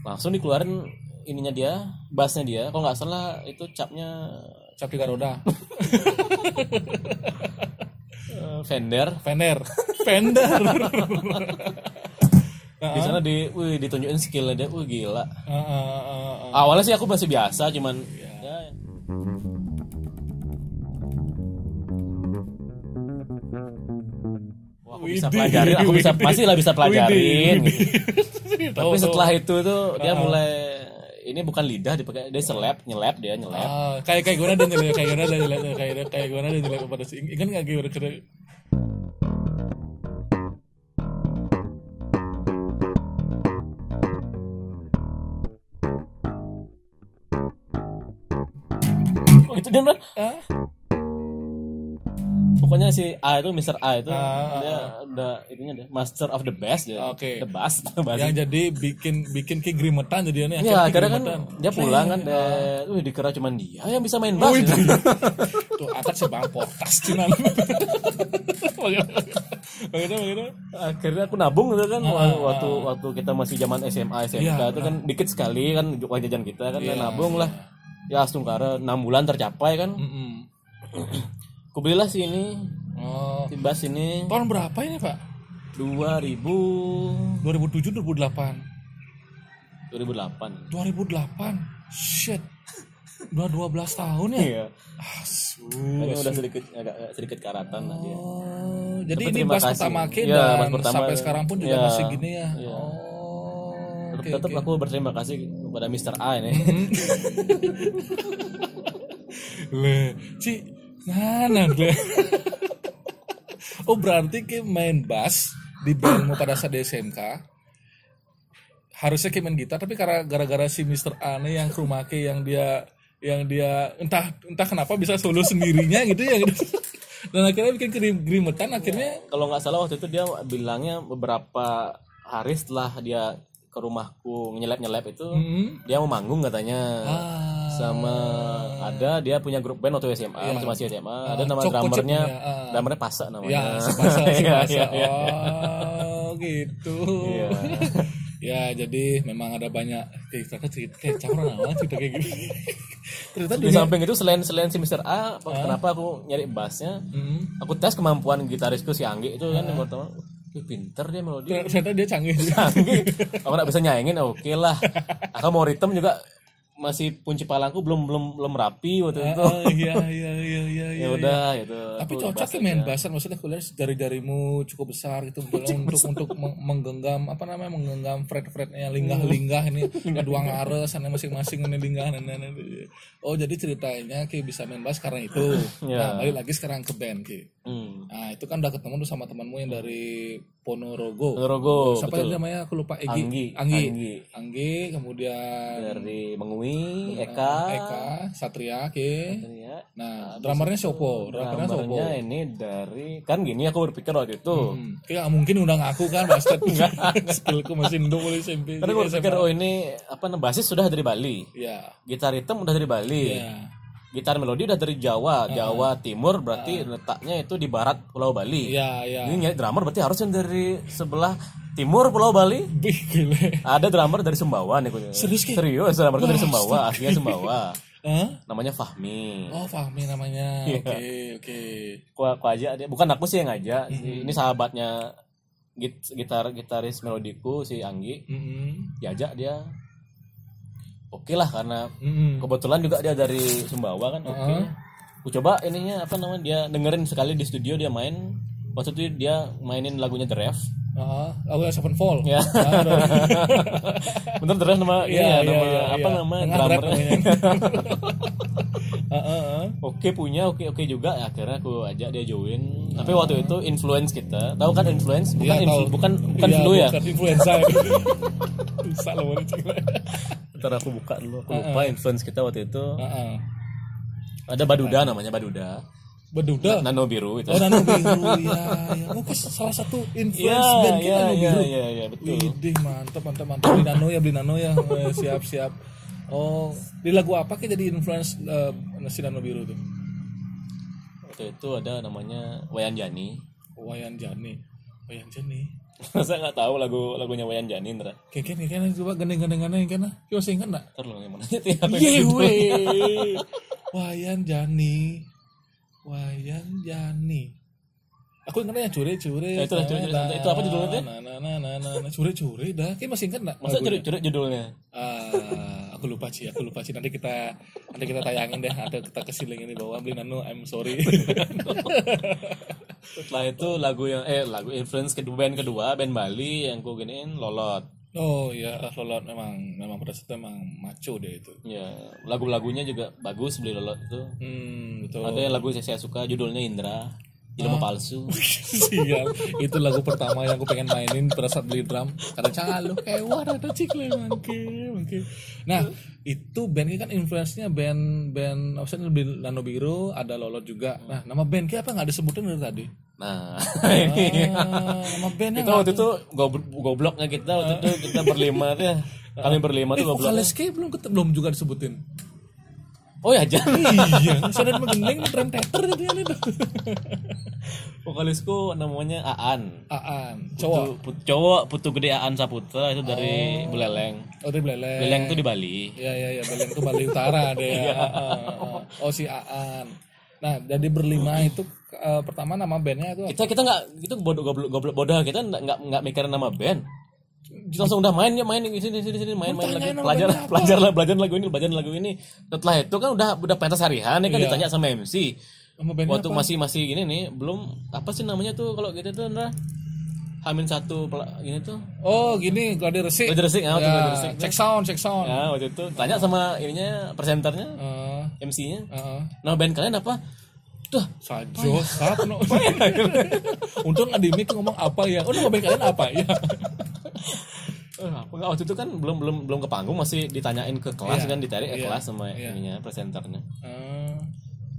Speaker 2: Langsung dikeluarin ininya dia, bassnya dia. Kalau nggak salah itu capnya
Speaker 1: cap 3 roda.
Speaker 2: Fender. Di sana ditunjukin skillnya dia, gila. Awalnya sih aku masih biasa, cuman ya. Wah, aku bisa pelajarin, bisa pelajarin. Gitu. Tapi setelah itu tuh dia mulai ini bukan lidah dipakai, dia nyelap.
Speaker 1: Kayak gue ada nyelap, kayak gue ada nyelap pada sih. Ingat nggak gue kira?
Speaker 2: Oh itu dia mah. Pokoknya si A itu Mr. A itu dia udah itunya deh master of the best ya.
Speaker 1: Okay.
Speaker 2: The best.
Speaker 1: Yang jadi bikin kayak grimetan jadi aneh.
Speaker 2: Ya, karena kan dia pulang kan dikira cuman dia yang bisa main bass.
Speaker 1: Tuh atas sebang potas cuman. Bagaimana?
Speaker 2: Akhirnya aku nabung gitu kan waktu kita masih zaman SMA SMK itu kan dikit sekali kan uang jajan kita kan nabung lah. Ya sungkara 6 bulan tercapai kan. Aku belilah si ini. Si bass ini.
Speaker 1: Tahun berapa ini, Pak? 2007 2008.
Speaker 2: 2008.
Speaker 1: Shit. Udah 12 tahun ya?
Speaker 2: Iya. Kayaknya udah sedikit karatan lah dia.
Speaker 1: Jadi
Speaker 2: tapi
Speaker 1: ini bass pertama dan sampai sekarang pun juga masih gini ya.
Speaker 2: Tetap aku berterima kasih kepada Mr. A ini.
Speaker 1: Oh berarti kayak main bass di bandmu pada saat di SMK harusnya kayak main gitar, tapi gara-gara si Mr. A nih yang krumake yang dia entah kenapa bisa solo sendirinya gitu ya gitu. Dan akhirnya bikin grimetan akhirnya.
Speaker 2: Kalau nggak salah waktu itu dia bilangnya beberapa hari setelah dia ke rumahku nyelap itu dia mau manggung katanya sama ada dia punya grup band waktu SMA masih SMA ada nama drummernya Pasa namanya
Speaker 1: Pasa. Oh gitu ya jadi memang ada banyak cerita kayak gitu.
Speaker 2: Di samping itu selain si Mr. A kenapa aku nyari bassnya aku tes kemampuan gitarisku si Anggi itu kan yang pertama pinter dia melodi.
Speaker 1: Ternyata dia canggih.
Speaker 2: Aku nggak bisa nyaingin, oke lah. Aku mau ritme juga masih punci palangku belum rapi waktu itu.
Speaker 1: Iya.
Speaker 2: Ya udah gitu.
Speaker 1: Tapi cocok sih main bass, maksudnya kuliah jari-jarimu cukup besar gitu untuk menggenggam menggenggam fret-fretnya linggah-linggah ini dua ngares sana masing-masing ini linggah. Oh jadi ceritanya Ki bisa main bass karena itu. Nah balik lagi sekarang ke band Ki. Nah itu kan udah ketemu tuh sama temanmu yang dari Ponorogo. Siapa yang namanya aku lupa. Anggi, kemudian
Speaker 2: dari Mengui, Eka,
Speaker 1: Satria, Ki. Nah, drummernya siapa?
Speaker 2: Drummernya ini dari kan gini aku berpikir waktu itu.
Speaker 1: Kayak mungkin undang aku kan basket. Skillku masih nduk mulai SMP.
Speaker 2: Karena aku berpikir ini basis sudah dari Bali.
Speaker 1: Iya.
Speaker 2: Gitar rhythm udah dari Bali.
Speaker 1: Iya.
Speaker 2: Gitar melodi udah dari Jawa, Jawa Timur berarti letaknya itu di barat Pulau Bali.
Speaker 1: Iya, iya.
Speaker 2: Ini nyari drummer berarti harusnya dari sebelah timur Pulau Bali.
Speaker 1: Gile.
Speaker 2: Ada drummer dari Sumbawa nih.
Speaker 1: Serius, Ki?
Speaker 2: Serius, drummer dari Sumbawa, aslinya Sumbawa.
Speaker 1: Hah?
Speaker 2: Namanya Fahmi.
Speaker 1: Oh, Fahmi namanya. Oke.
Speaker 2: Aku aja dia, bukan aku sih yang ngajak. Ini sahabatnya gitaris melodiku si Anggi. Diajak dia. Oke lah karena kebetulan juga dia dari Sumbawa kan. Oke. Aku coba ininya dia dengerin sekali di studio dia main. Waktu itu dia mainin lagunya The Ref.
Speaker 1: Lagunya Sevenfold.
Speaker 2: Ya. Bener The Ref nama nama drummernya. Oke juga akhirnya aku ajak dia join. Tapi waktu itu influence kita. Tahu kan influence? Bukan flu ya.
Speaker 1: Bukan influenza. Bisa loh
Speaker 2: Ntar aku buka dulu. Aku lupa influence kita waktu itu. Ada Baduda namanya Baduda. Nano Biru itu.
Speaker 1: Oh, Nano Biru ya. Oh, salah satu influence band kita Nano Biru.
Speaker 2: Iya, betul.
Speaker 1: Widih, mantap. Beli Nano ya. Siap. Oh, di lagu apa kayak jadi influence si Nano Biru tuh?
Speaker 2: Waktu itu ada namanya Wayan Jani. Saya nggak tahu lagunya Wayan Jani, Indra.
Speaker 1: Kayak coba gandeng-gandengannya kan? Yo sing kan enggak?
Speaker 2: Terus gimana?
Speaker 1: Wayan Jani. Aku ingatnya cure.
Speaker 2: Itu apa judulnya?
Speaker 1: Cure dah. Kayak masih ingat enggak?
Speaker 2: Masa cure judulnya?
Speaker 1: Aku lupa sih. Nanti kita tayangin deh atau kita kesiling ini bahwa beli Nano I'm sorry.
Speaker 2: Setelah itu lagu influence band Bali yang ku giniin Lolot.
Speaker 1: Oh iya, Lolot memang pada saat itu memang maco deh itu.
Speaker 2: Ya, lagu-lagunya juga bagus beli Lolot itu.
Speaker 1: Betul.
Speaker 2: Ada yang lagu yang saya suka judulnya Indra. Ilmu palsu.
Speaker 1: Sial. Itu lagu pertama yang aku pengen mainin pada saat beli drum. Karena calo kewan ada cikle mangke. Nah, itu bandnya kan influence-nya band maksudnya beli Nano Biru, ada Lolot juga. Nah, nama band kayak apa enggak disebutin dari tadi?
Speaker 2: Nah,
Speaker 1: nama bandnya
Speaker 2: kita waktu itu gobloknya kita berlima tuh. Kami berlima tuh goblok.
Speaker 1: Vokalis belum juga disebutin.
Speaker 2: Oh ya Jan.
Speaker 1: Iya, sadar mengeneng drum teter dia nih.
Speaker 2: Vokalisku namanya Aan.
Speaker 1: Cowok.
Speaker 2: Putu gede Aan Saputra itu dari Buleleng.
Speaker 1: Oh, dari Buleleng.
Speaker 2: Buleleng tuh di Bali.
Speaker 1: Iya, Buleleng tuh Bali Utara deh. Oh, si Aan. Nah, jadi berlima itu pertama nama bandnya itu
Speaker 2: kita nggak itu goblok bodoh kita nggak mikirin nama band. Kita langsung udah main di sini main lagi belajar lagu ini. Setelah itu kan udah pentas harian kan ditanya sama MC. Waktu masih gini nih belum apa sih namanya tuh kalau gitu tuh Hamin 1 gini tuh.
Speaker 1: Oh, gini gladi resik. Check sound.
Speaker 2: Ya, waktu itu tanya sama ininya presenternya, MC-nya. Nah, band kalian apa? Tuh,
Speaker 1: Sajo, Sapno. Untung Adimi ngomong apa ya? Oh, nama band kalian apa ya?
Speaker 2: Waktu itu kan belum ke panggung, masih ditanyain ke kelas kan, ditarik ke kelas sama ininya presenternya.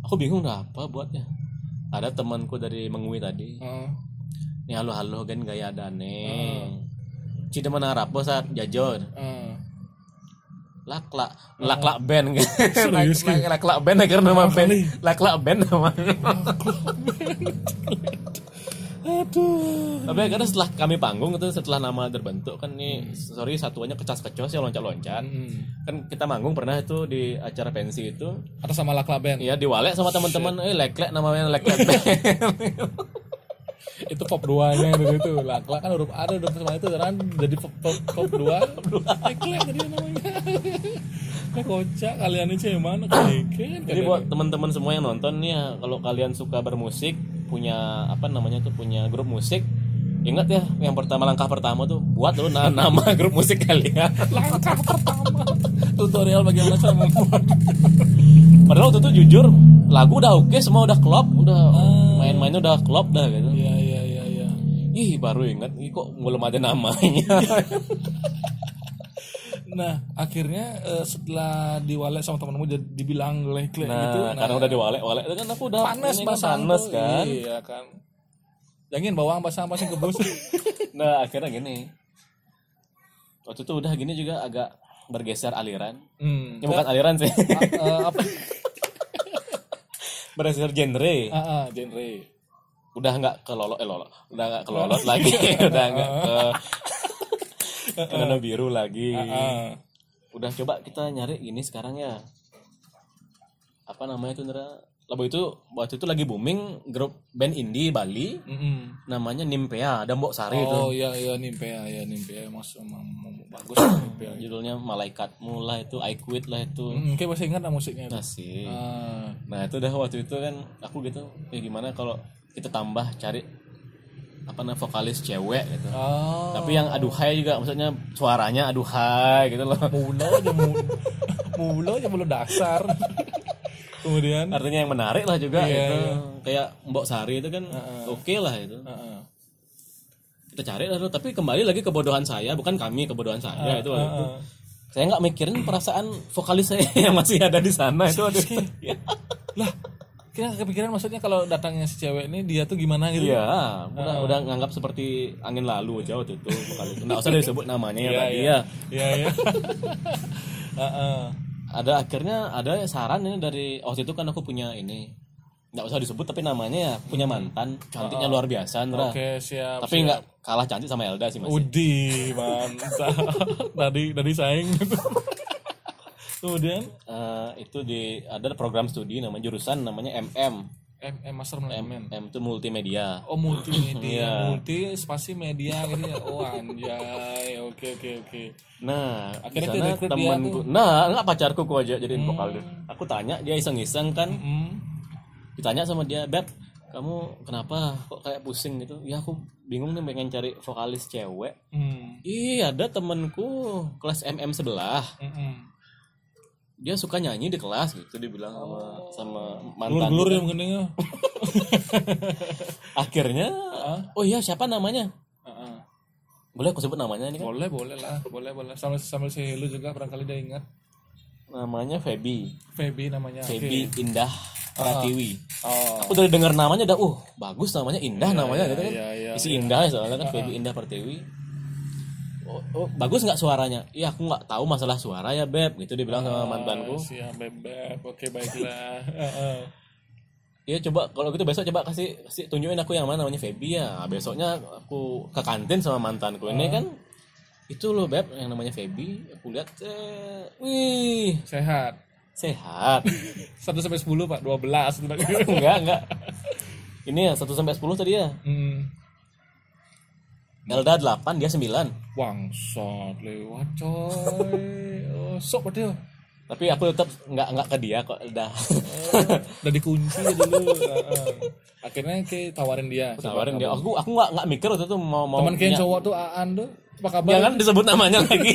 Speaker 2: Aku bingung udah apa buatnya. Ada temanku dari Mengui tadi. Nih halo kan gaya dane. Cida mana rapo saat jajor. Laklak band kan.
Speaker 1: Serius kan?
Speaker 2: Laklak band karena nama band. Laklak band namanya. Aduh. Tapi karena setelah kami panggung itu setelah nama terbentuk kan nih satuannya kecas-kecos ya loncat-loncat. Kan kita manggung pernah itu di acara pensi itu
Speaker 1: atas sama Laklak band.
Speaker 2: Iya, diwalek sama teman-teman leklek namanya leklek band.
Speaker 1: Itu pop 2-nya dari itu. Laklak kan huruf A udah sama itu kan jadi pop 2. Leklek tadi namanya. Kocak kalian ini cuman kalian.
Speaker 2: Jadi buat teman-teman semua yang nonton nih ya, kalau kalian suka bermusik, punya punya grup musik, ingat ya langkah pertama tuh buat dulu nama grup musik kalian.
Speaker 1: Langkah pertama tutorial bagaimana cara membuat.
Speaker 2: Padahal waktu itu jujur lagu udah oke, semua udah klop, udah main-mainnya udah klop dah gitu.
Speaker 1: Iya.
Speaker 2: Ih, baru ingat kok belum ada namanya.
Speaker 1: Nah akhirnya setelah diwalek sama temanmu dibilang lek-lek gitu.
Speaker 2: Nah karena udah diwalek itu kan aku udah
Speaker 1: panas kan. Iya kan. Jangan bawang pasang ke bus.
Speaker 2: Nah akhirnya gini. Waktu itu udah gini juga agak bergeser aliran. Ya bukan aliran sih.
Speaker 1: Apa?
Speaker 2: Bergeser genre.
Speaker 1: Genre.
Speaker 2: Udah nggak kelolot udah nggak kelolot lagi. Udah nggak ke warna biru lagi. Udah coba kita nyari gini sekarang ya. Apa namanya itu Nera? Waktu itu lagi booming grup band indie Bali, namanya Nimpea, ada Mbok Sari itu.
Speaker 1: Oh iya Nimpea mas bagus Nimpea.
Speaker 2: Judulnya Malaikatmu lah itu, I Quit lah itu.
Speaker 1: Kayak masih ingat lah musiknya itu.
Speaker 2: Masih. Nah itu udah waktu itu kan aku gitu, gimana kalau kita tambah cari vokalis cewek gitu. Tapi yang aduhai juga, maksudnya suaranya aduhai gitu loh.
Speaker 1: Mula aja dasar. Kemudian
Speaker 2: artinya yang menarik lah juga itu. Kayak Mbok Sari itu kan oke lah itu. Kita cari lah, tapi kembali lagi kebodohan saya, bukan kami, kebodohan saya itu. Saya nggak mikirin perasaan vokalis saya yang masih ada di sana itu.
Speaker 1: Lah, kira kepikiran maksudnya kalau datangnya si cewek ini dia tuh gimana gitu?
Speaker 2: Iya, udah nganggap seperti angin lalu aja waktu itu vokalis. Nggak usah disebut namanya ya tadi ya.
Speaker 1: Iya.
Speaker 2: Ada saran ini dari waktu itu kan aku punya ini, nggak usah disebut tapi namanya ya, punya mantan cantiknya luar biasa Ndra.
Speaker 1: Oke, siap.
Speaker 2: Tapi nggak kalah cantik sama Elda sih masih.
Speaker 1: Udi mantap. Tadi saing. Kemudian
Speaker 2: itu ada program studi namanya jurusan namanya
Speaker 1: Master Management.
Speaker 2: M itu multimedia.
Speaker 1: Oh multimedia, multi spasi media gitu ya. Oh anjay, oke.
Speaker 2: Nah
Speaker 1: akhirnya
Speaker 2: temanku, nggak pacarku kok aja jadiin vokal. Aku tanya dia iseng-iseng kan, ditanya sama dia, Beb, kamu kenapa kok kayak pusing gitu? Ya aku bingung nih pengen cari vokalis cewek. Iya ada temanku kelas MM sebelah. Dia suka nyanyi di kelas gitu, dibilang sama mantan.
Speaker 1: Glur yang mengenai.
Speaker 2: Akhirnya, oh iya siapa namanya? Boleh aku sebut namanya ini kan?
Speaker 1: Boleh lah. Sambil si Helu juga barangkali dia ingat.
Speaker 2: Namanya Feby
Speaker 1: namanya.
Speaker 2: Feby Indah Pratiwi. Aku dari dengar namanya udah, bagus namanya, Indah namanya gitu kan. Isi Indah soalnya kan Feby Indah Pratiwi. Oh, bagus nggak suaranya? Iya aku nggak tahu masalah suara ya Beb, gitu dia bilang sama mantanku.
Speaker 1: Siap Beb, oke baiklah.
Speaker 2: Iya coba kalau gitu besok coba kasih tunjukin aku yang mana namanya Feby ya. Besoknya aku ke kantin sama mantanku ini kan, itu loh Beb yang namanya Feby. Aku lihat, wih
Speaker 1: sehat.
Speaker 2: 1
Speaker 1: sampai 10 Pak, 12.
Speaker 2: Enggak. Ini ya 1 sampai 10 tadi ya. Elda 8, dia 9.
Speaker 1: Bangsat lewat coy. Sok padahal.
Speaker 2: Tapi aku tetap enggak ke dia kok, udah.
Speaker 1: Udah dikunci dulu. Akhirnya tawarin dia.
Speaker 2: Aku enggak mikir waktu itu mau
Speaker 1: teman kayak cowok tuh Aan tuh. Apa kabar?
Speaker 2: Jangan disebut namanya lagi.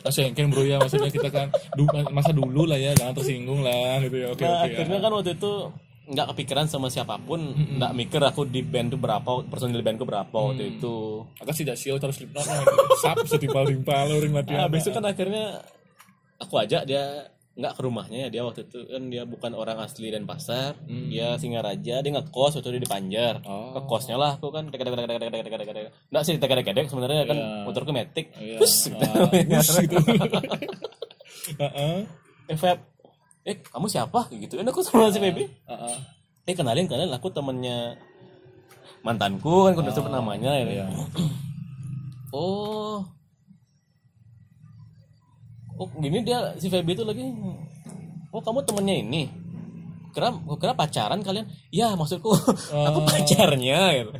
Speaker 1: Maksudnya bro ya, maksudnya kita kan masa dulu lah ya, jangan tersinggung lah gitu ya. Oke.
Speaker 2: Akhirnya kan waktu itu nggak kepikiran sama siapapun, nggak mikir aku di band tuh berapa, personil bandku berapa waktu itu.
Speaker 1: Agak tidak sial terus Slipknot sap setimpal-timpal ring latihan.
Speaker 2: Besok kan akhirnya aku ajak dia nggak ke rumahnya ya, dia waktu itu kan dia bukan orang asli Denpasar, dia Singaraja, dia ngekos waktu itu di Panjar. Ke kosnya lah aku kan nggak sih tegak-tegak sebenarnya kan, motorku Matic, bus gitu. Kamu siapa gitu? Aku sama si Feby. Kenalin aku temennya mantanku kan, udah sebut namanya ya. Oh gini dia si Feby itu lagi. Oh kamu temennya ini. Kira pacaran kalian? Ya maksudku aku pacarnya gitu.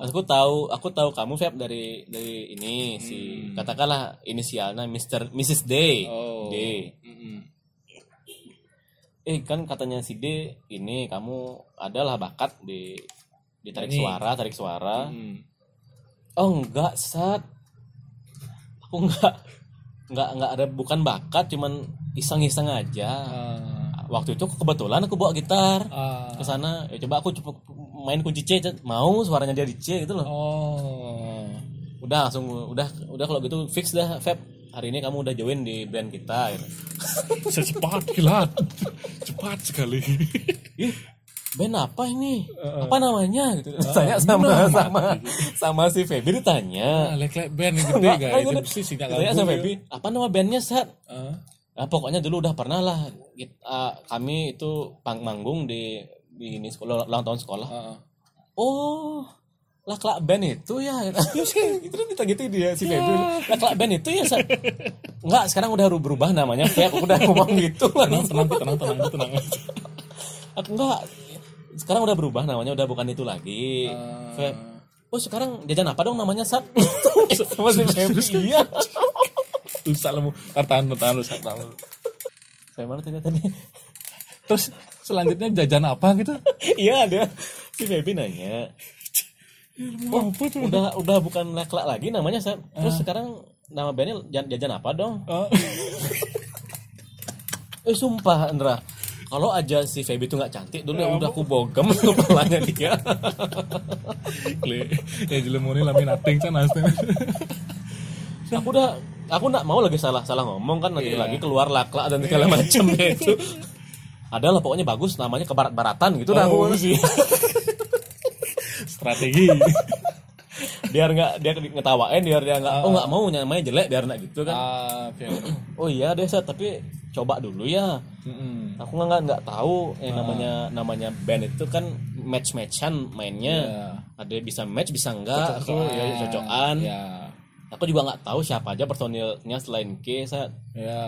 Speaker 2: Aku tahu kamu Feb dari ini si katakanlah inisialnya Mrs. D. D. Kan katanya si D ini kamu adalah bakat di tarik suara. Oh enggak Sat, aku enggak ada, bukan bakat, cuman iseng-iseng aja. Waktu itu kebetulan aku bawa gitar ke sana, coba aku main kunci C, mau suaranya dia di C gitu loh. Udah langsung udah kalau gitu fix dah Feb. Hari ini kamu udah join di band kita gitu.
Speaker 1: Secepat kilat. Cepat sekali.
Speaker 2: Ih, band apa ini? Apa namanya gitu. Tanya sama si Feby ditanya.
Speaker 1: Lek band gede guys. Itu sih singkat
Speaker 2: tanya sama Feby, apa nama bandnya Sat? Nah, pokoknya dulu udah pernah lah kami itu manggung di ini sekolah, ulang tahun sekolah. Oh, Laklak band itu ya. Itu kan kita gitu dia si Feby. Laklak band itu ya. Enggak, sekarang udah berubah namanya. Aku udah ngomong gitu. Tenang. Aku enggak. Sekarang udah berubah namanya, udah bukan itu lagi. Oh, sekarang jajan apa dong namanya, Sat? Sama si Feby. Iya.
Speaker 1: Usah lemu. Tahan lu.
Speaker 2: Saya mana tadi?
Speaker 1: Terus selanjutnya jajan apa gitu?
Speaker 2: Iya, ada. Si Feby nanya. Oh, udah bukan Laklak lagi namanya, Sat. Terus sekarang nama bandnya jajan apa dong? Sumpah Andra, kalau aja si Feby itu nggak cantik dulu udah aku bogem kepalanya dia.
Speaker 1: Ya jelemoni laminating can asli.
Speaker 2: Aku nggak mau lagi salah ngomong kan lagi keluar Laklak dan segala macamnya itu. Adalah pokoknya bagus namanya kebarat-baratan gitu dah aku sih.
Speaker 1: Strategi.
Speaker 2: Dia ngetawain, dia nggak mau namanya jelek biar nggak gitu kan.
Speaker 1: Okay.
Speaker 2: Oh iya deh Sat, tapi coba dulu ya. Aku nggak tahu namanya band itu kan match-matchan mainnya. Ada bisa match bisa enggak. Aku cocokan. Aku juga nggak tahu siapa aja personilnya selain K Sat.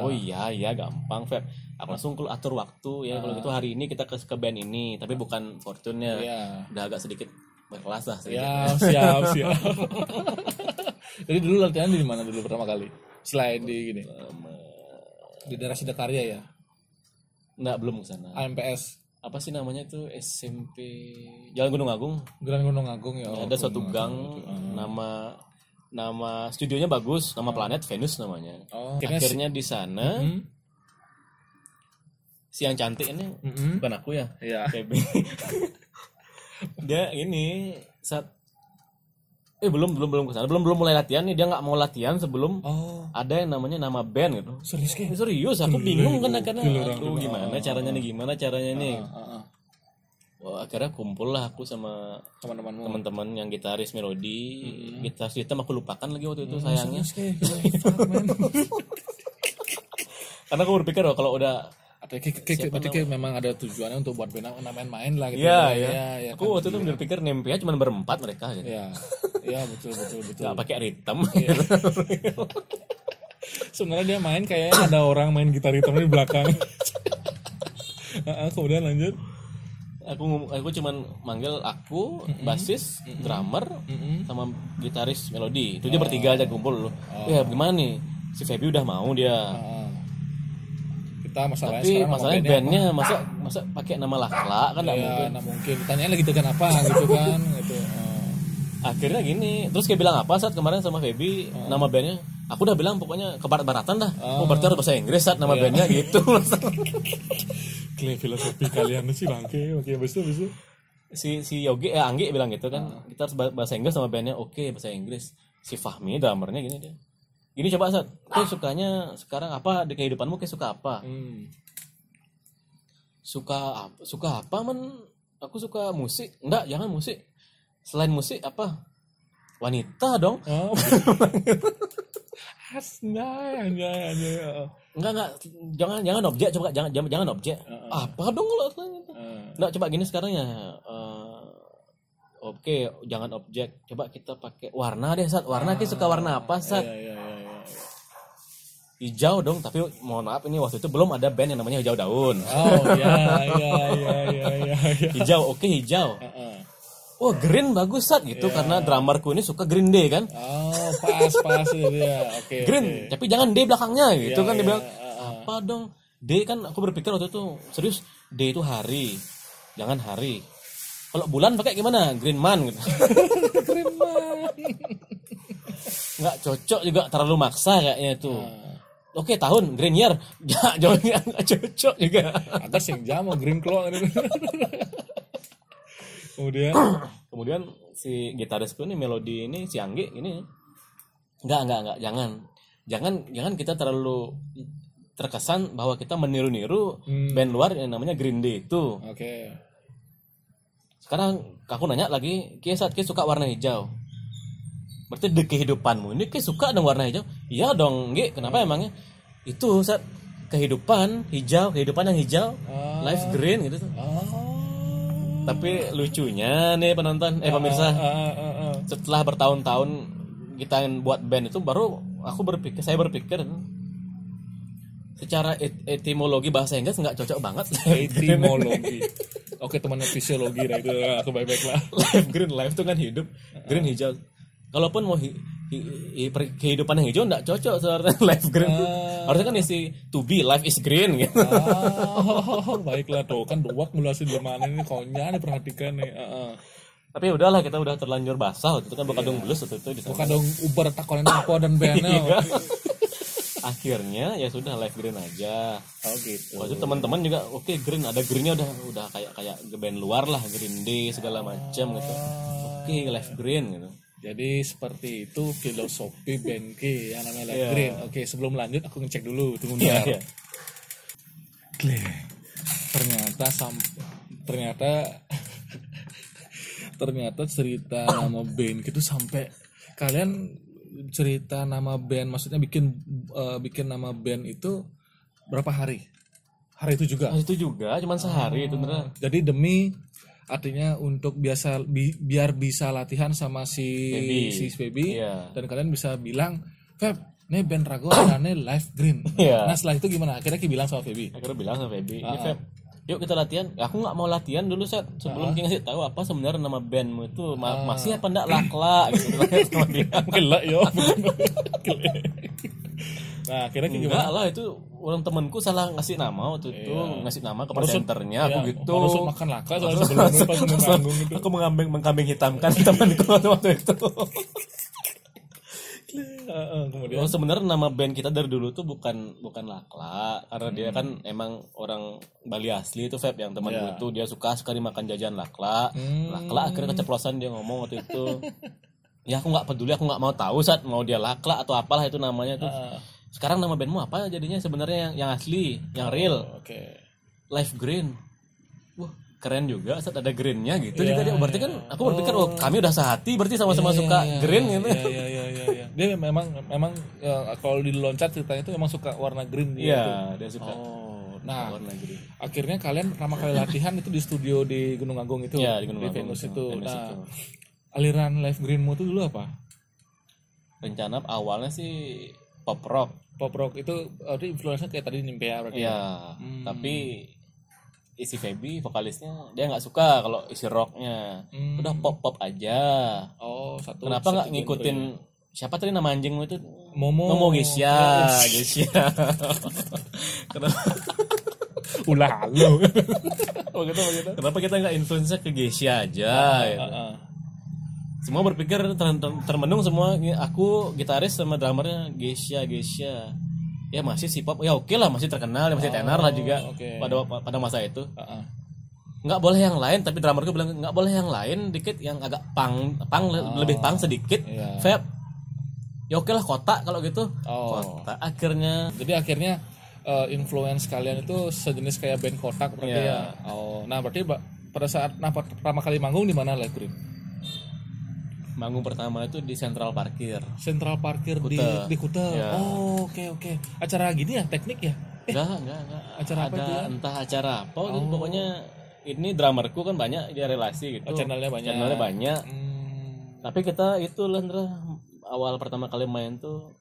Speaker 2: Oh iya gampang Feb. Aku langsung atur waktu ya. Kalau gitu hari ini kita ke band ini, tapi bukan Fortune-nya. Udah agak sedikit berkelas lah.
Speaker 1: Siap. Jadi dulu latihan di mana dulu pertama kali? Selain di gini. Di daerah Sidakarya ya?
Speaker 2: Enggak, belum ke sana.
Speaker 1: AMPS.
Speaker 2: Apa sih namanya itu SMP Jalan Gunung Agung.
Speaker 1: Ya.
Speaker 2: Ada suatu gang nama studionya bagus, nama Planet Venus namanya. Akhirnya di sana si yang cantik ini bukan aku ya. Feby. Dia ini saat belum kesana, belum mulai latihan nih, dia nggak mau latihan sebelum ada yang namanya nama band gitu. Serius aku bingung kan karena gimana caranya nih. Akhirnya kumpul lah aku sama teman-teman yang gitaris melodi, gitaris hitam aku lupakan lagi waktu itu sayangnya. Karena aku berpikir kalau udah
Speaker 1: berarti memang ada tujuannya untuk buat main lah gitu.
Speaker 2: Iya. Aku waktu itu berpikir nempelnya cuma berempat mereka gitu.
Speaker 1: Iya, betul.
Speaker 2: Enggak pakai ritme.
Speaker 1: Sebenarnya dia main kayaknya ada orang main gitar hitam di belakang. Kemudian lanjut.
Speaker 2: Aku cuman manggil aku, basis, drummer, sama gitaris melodi. Itu dia bertiga aja kumpul. Ya gimana nih? Si Feby udah mau dia. Tapi masalahnya bandnya masa pakai nama Laklak kan nggak
Speaker 1: mungkin. Ditanyain lagi dengan apa gitu kan gitu.
Speaker 2: Akhirnya gini, terus kayak bilang apa saat kemarin sama Feby nama bandnya, aku udah bilang pokoknya kebarat-baratan dah. Berarti harus bahasa Inggris saat nama bandnya gitu.
Speaker 1: Filosofi kalian sih bangke, oke betul.
Speaker 2: Si Yogi Anggi bilang gitu kan, kita harus bahasa Inggris sama bandnya, oke bahasa Inggris. Si Fahmi drummernya gini dia. Gini coba Sat, tuh sukanya sekarang apa di kehidupanmu, kayak suka apa? Suka apa men? Aku suka musik. Enggak, jangan musik. Selain musik apa? Wanita dong. Enggak, jangan objek, coba jangan objek. Apa dong kalau gitu? Enggak, coba gini sekarang ya. Oke, jangan objek. Coba kita pakai warna deh, Sat. Warna kita suka warna apa, Sat? Hijau dong, tapi mohon maaf ini waktu itu belum ada band yang namanya Hijau Daun. Hijau, oke hijau. Oh, green bagus Sat gitu karena drummerku ini suka Green Day kan.
Speaker 1: Pas itu ya. Oke.
Speaker 2: Green, tapi jangan D belakangnya gitu kan dia bilang. Apa dong? D kan aku berpikir waktu itu serius D itu hari. Jangan hari. Kalau bulan pakai gimana? Green Man gitu.
Speaker 1: Green Man.
Speaker 2: Nggak cocok juga, terlalu maksa kayaknya itu. Oke, tahun Green Year. Jangan nggak cocok juga.
Speaker 1: Atas yang jamu Green Claw.
Speaker 2: Kemudian si gitarisku ini melodi ini si Anggi ini Enggak. Jangan kita terlalu terkesan bahwa kita meniru-niru band luar yang namanya Green Day itu.
Speaker 1: Oke.
Speaker 2: Sekarang aku nanya lagi, saat suka warna hijau. Berarti di kehidupanmu ini suka dong warna hijau? Iya dong, Ge. Kenapa emangnya? Itu saat kehidupan yang hijau, life green gitu tuh. Tapi lucunya nih penonton, pemirsa, setelah bertahun-tahun kita buat band itu, baru saya berpikir secara etimologi bahasa Inggris nggak cocok banget.
Speaker 1: Etimologi. Oke, temannya fisiologi lah itu, aku baik-baik lah.
Speaker 2: Life green, life itu kan hidup, green hijau. Kalaupun mau kehidupan yang hijau nggak cocok sebenarnya life green. Harusnya kan isi to be, life is green gitu.
Speaker 1: Baiklah tuh, kan doak mulasi di mana ini konya nih, perhatikan nih.
Speaker 2: Tapi udahlah, kita udah terlanjur basah waktu itu kan Bekadung Blues waktu itu.
Speaker 1: Bekadung Uber takonin apa dan bandnya.
Speaker 2: Akhirnya ya sudah live green aja.
Speaker 1: Oh gitu.
Speaker 2: Waktu itu teman-teman juga oke, green, ada greennya udah kayak band luar lah, Green Day segala macam gitu. Oke, live green gitu.
Speaker 1: Jadi seperti itu filosofi band K yang namanya live green. Oke, sebelum lanjut aku ngecek dulu, tunggu bentar. Ternyata cerita nama band itu sampai kalian cerita nama band, maksudnya bikin nama band itu berapa hari? Hari itu juga?
Speaker 2: Itu juga, cuman sehari itu beneran.
Speaker 1: Jadi artinya untuk biar bisa latihan sama si Feby, dan kalian bisa bilang, Feb, nih band Rago namanya Live Green. Nah setelah itu gimana? Akhirnya kita bilang sama Feby.
Speaker 2: Ini Feb, yuk kita latihan. Aku nggak mau latihan dulu sebelum kita ngasih tahu apa sebenarnya nama bandmu itu masih apa ndak Lakla gitu sama dia.
Speaker 1: Mungkin lah yo. Nah akhirnya
Speaker 2: gimana? Enggak lah, itu orang temanku salah ngasih nama waktu itu, ngasih nama ke presenternya aku gitu.
Speaker 1: Harus makan Lakla soalnya sebelumnya pas manggung itu.
Speaker 2: Aku mengkambing hitamkan temanku waktu itu. Kemudian sebenarnya nama band kita dari dulu tuh bukan Lakla, karena dia kan emang orang Bali asli itu, Feb, yang teman gue tuh dia suka sekali makan jajan Lakla. Lakla akhirnya keceplosan dia ngomong waktu itu. Ya aku nggak peduli, aku nggak mau tahu saat mau dia Lakla atau apalah itu namanya tuh. Sekarang nama bandmu apa jadinya sebenarnya yang asli, yang real? Live Green. Wah, keren juga saat ada greennya gitu juga dia. Berarti kan aku berpikir kami udah sehati berarti sama-sama suka green gitu.
Speaker 1: Dia memang kalau diloncat ceritanya itu memang suka warna green dia.
Speaker 2: Dia suka.
Speaker 1: Nah,
Speaker 2: warna green.
Speaker 1: Akhirnya kalian pertama kali latihan itu di studio di Gunung Agung itu.
Speaker 2: Di Gunung Agung
Speaker 1: Venus itu. Nah, aliran Live Greenmu itu dulu apa?
Speaker 2: Rencana awalnya sih pop rock
Speaker 1: itu influence-nya kayak tadi Nimpea berarti.
Speaker 2: Tapi isi Feby vokalisnya dia nggak suka kalau isi rocknya. Udah pop aja. Kenapa nggak ngikutin siapa tadi nama anjingmu itu? Momo Gesya. Kenapa?
Speaker 1: Ulah halo.
Speaker 2: Begitu. Kenapa kita nggak influence ke Gesya aja? Semua berpikir termenung semua, aku gitaris sama drummernya Gesya. Ya masih si pop, ya oke lah, masih terkenal, masih tenar lah juga pada masa itu. Nggak boleh yang lain, tapi drummerku bilang nggak boleh yang lain, dikit yang agak punk lebih punk sedikit. Feb, ya oke lah Kota kalau gitu. Kota akhirnya.
Speaker 1: Jadi akhirnya influence kalian itu sejenis kayak band Kotak berarti ya. Nah berarti pada saat pertama kali manggung di mana Live Green?
Speaker 2: Manggung pertama itu di Central Parkir
Speaker 1: Kuta. Di Kuta. Oke. Acara gini ya, teknik ya?
Speaker 2: Enggak.
Speaker 1: Acara apa itu ya?
Speaker 2: Entah acara apa, pokoknya ini drummerku kan banyak dia relasi gitu.
Speaker 1: Channelnya banyak.
Speaker 2: Tapi kita itu lah, awal pertama kali main tuh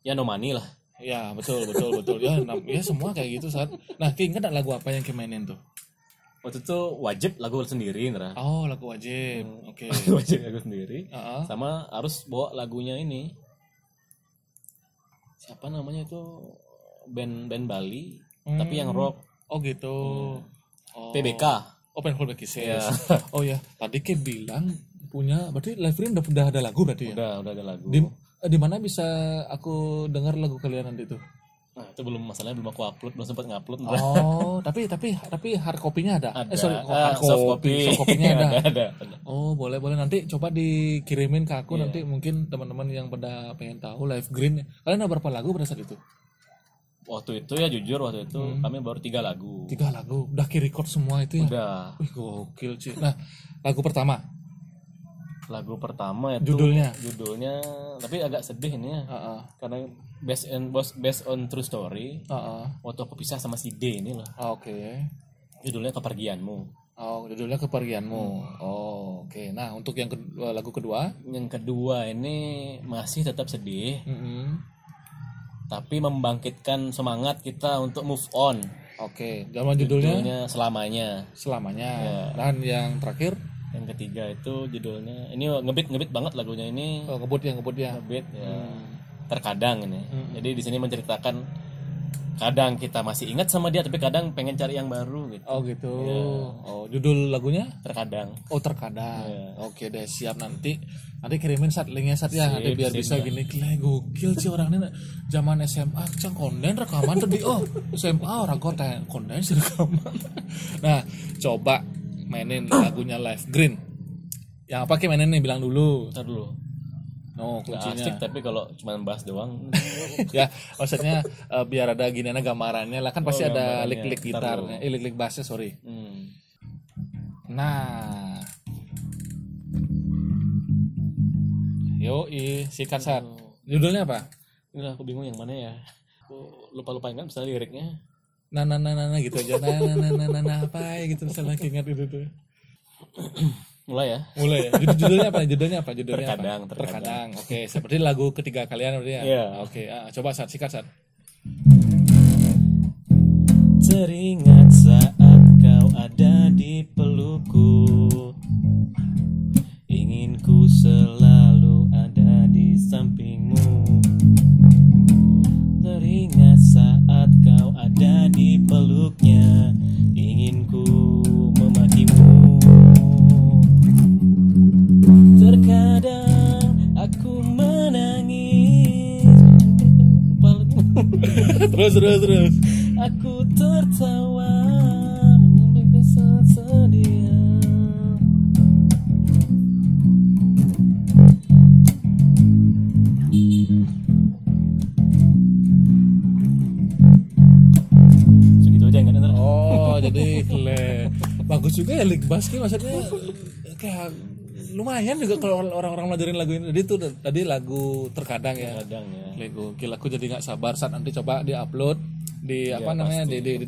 Speaker 2: ya No Money lah.
Speaker 1: Ya betul. Ya semua kayak gitu saat. Nah, ingat ada lagu apa yang mainin tuh?
Speaker 2: Waktu itu wajib lagu sendiri, Ndra.
Speaker 1: Lagu wajib. Oke.
Speaker 2: Wajib lagu sendiri. Sama harus bawa lagunya ini. Siapa namanya itu? Band Bali, tapi yang rock.
Speaker 1: Oh gitu.
Speaker 2: PBK.
Speaker 1: Painful Back Kisses. Oh ya, tadi Ke bilang punya, berarti Live Green udah ada lagu berarti ya?
Speaker 2: Udah ada lagu.
Speaker 1: Di mana bisa aku dengar lagu kalian nanti itu?
Speaker 2: Nah, itu belum, masalahnya belum aku upload, belum sempat ngupload.
Speaker 1: Oh, tapi hard copy-nya ada.
Speaker 2: Ada.
Speaker 1: Soft copy-nya ada.
Speaker 2: ada.
Speaker 1: Oh, boleh nanti coba dikirimin ke aku nanti mungkin teman-teman yang pada pengen tahu Live Green. Kalian ada berapa lagu pada saat itu?
Speaker 2: Waktu itu ya jujur waktu itu kami baru 3 lagu.
Speaker 1: 3 lagu. Udah record semua itu ya?
Speaker 2: Udah.
Speaker 1: Wih, gokil sih. Nah, lagu pertama itu judulnya tapi agak sedih ini ya. Karena based on true story. Waktu aku pisah sama si D ini lah. Oke.
Speaker 2: Judulnya Kepergianmu.
Speaker 1: Oh, judulnya Kepergianmu. Oh, oke. Nah, untuk yang lagu kedua?
Speaker 2: Yang kedua ini masih tetap sedih. Tapi membangkitkan semangat kita untuk move on.
Speaker 1: Oke. Judulnya
Speaker 2: Selamanya.
Speaker 1: Ya. Dan yang terakhir?
Speaker 2: Yang ketiga itu judulnya, ini ngebit banget lagunya ini.
Speaker 1: Oh, ngebut ya.
Speaker 2: Ngebit ya. Terkadang ini. Jadi di sini menceritakan kadang kita masih ingat sama dia tapi kadang pengen cari yang baru gitu.
Speaker 1: Oh gitu.
Speaker 2: Ya.
Speaker 1: Oh, judul lagunya?
Speaker 2: Terkadang.
Speaker 1: Oh, Terkadang.
Speaker 2: Ya.
Speaker 1: Oke deh, siap nanti kirimin linknya ya nanti biar bisa gini. Gila, gokil sih orangnya zaman SMA cang konden rekaman tadi. Oh, SMA orang konden sih rekaman. Nah, coba mainin lagunya Live Green. Yang apa kayak mainin nih, bilang dulu.
Speaker 2: Ntar dulu.
Speaker 1: No, kuncinya.
Speaker 2: Asik tapi kalau cuma bahas doang.
Speaker 1: Ya, maksudnya biar ada gini gambarannya lah, kan pasti ada lik-lik gitarnya, lik-lik bassnya, sorry. Nah. Yoi, sikat Sat. Judulnya apa?
Speaker 2: Ini aku bingung yang mana ya. Aku lupa ingat misalnya liriknya.
Speaker 1: Nah gitu aja. Nah apa ya gitu, misalnya ingat itu tuh.
Speaker 2: Mulai ya.
Speaker 1: Judulnya apa?
Speaker 2: Terkadang.
Speaker 1: Oke, seperti lagu ketiga kalian berarti ya.
Speaker 2: Yeah.
Speaker 1: Oke, coba sikat Sat.
Speaker 2: Teringat saat kau ada di pelukku, ingin ku selalu ada di sampingmu. Teringat saat kau ada di peluknya, ingin ku memakimu. Terkadang aku menangis.
Speaker 1: Terus.
Speaker 2: Aku tertawa mengambil kesedihan. Segitu aja kan?
Speaker 1: Oh, jadi bagus juga ya lick bass, maksudnya kayak lumayan juga kalau orang-orang ngajarin lagu ini. Jadi tuh tadi lagu Terkadang ya.
Speaker 2: Terkadang ya.
Speaker 1: Gila, aku jadi nggak sabar saat nanti coba di-upload di
Speaker 2: ya,
Speaker 1: di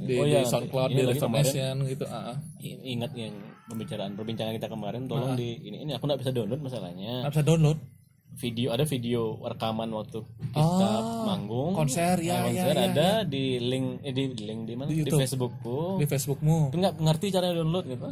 Speaker 1: SoundCloud, di Live Nation gitu.
Speaker 2: Ingat yang perbincangan kita kemarin, tolong ini aku nggak bisa download masalahnya.
Speaker 1: Nggak bisa download.
Speaker 2: Ada video rekaman waktu kita manggung
Speaker 1: konser
Speaker 2: ada di link di mana di Facebookku.
Speaker 1: Di Facebookmu.
Speaker 2: Tapi nggak ngerti cara download gitu.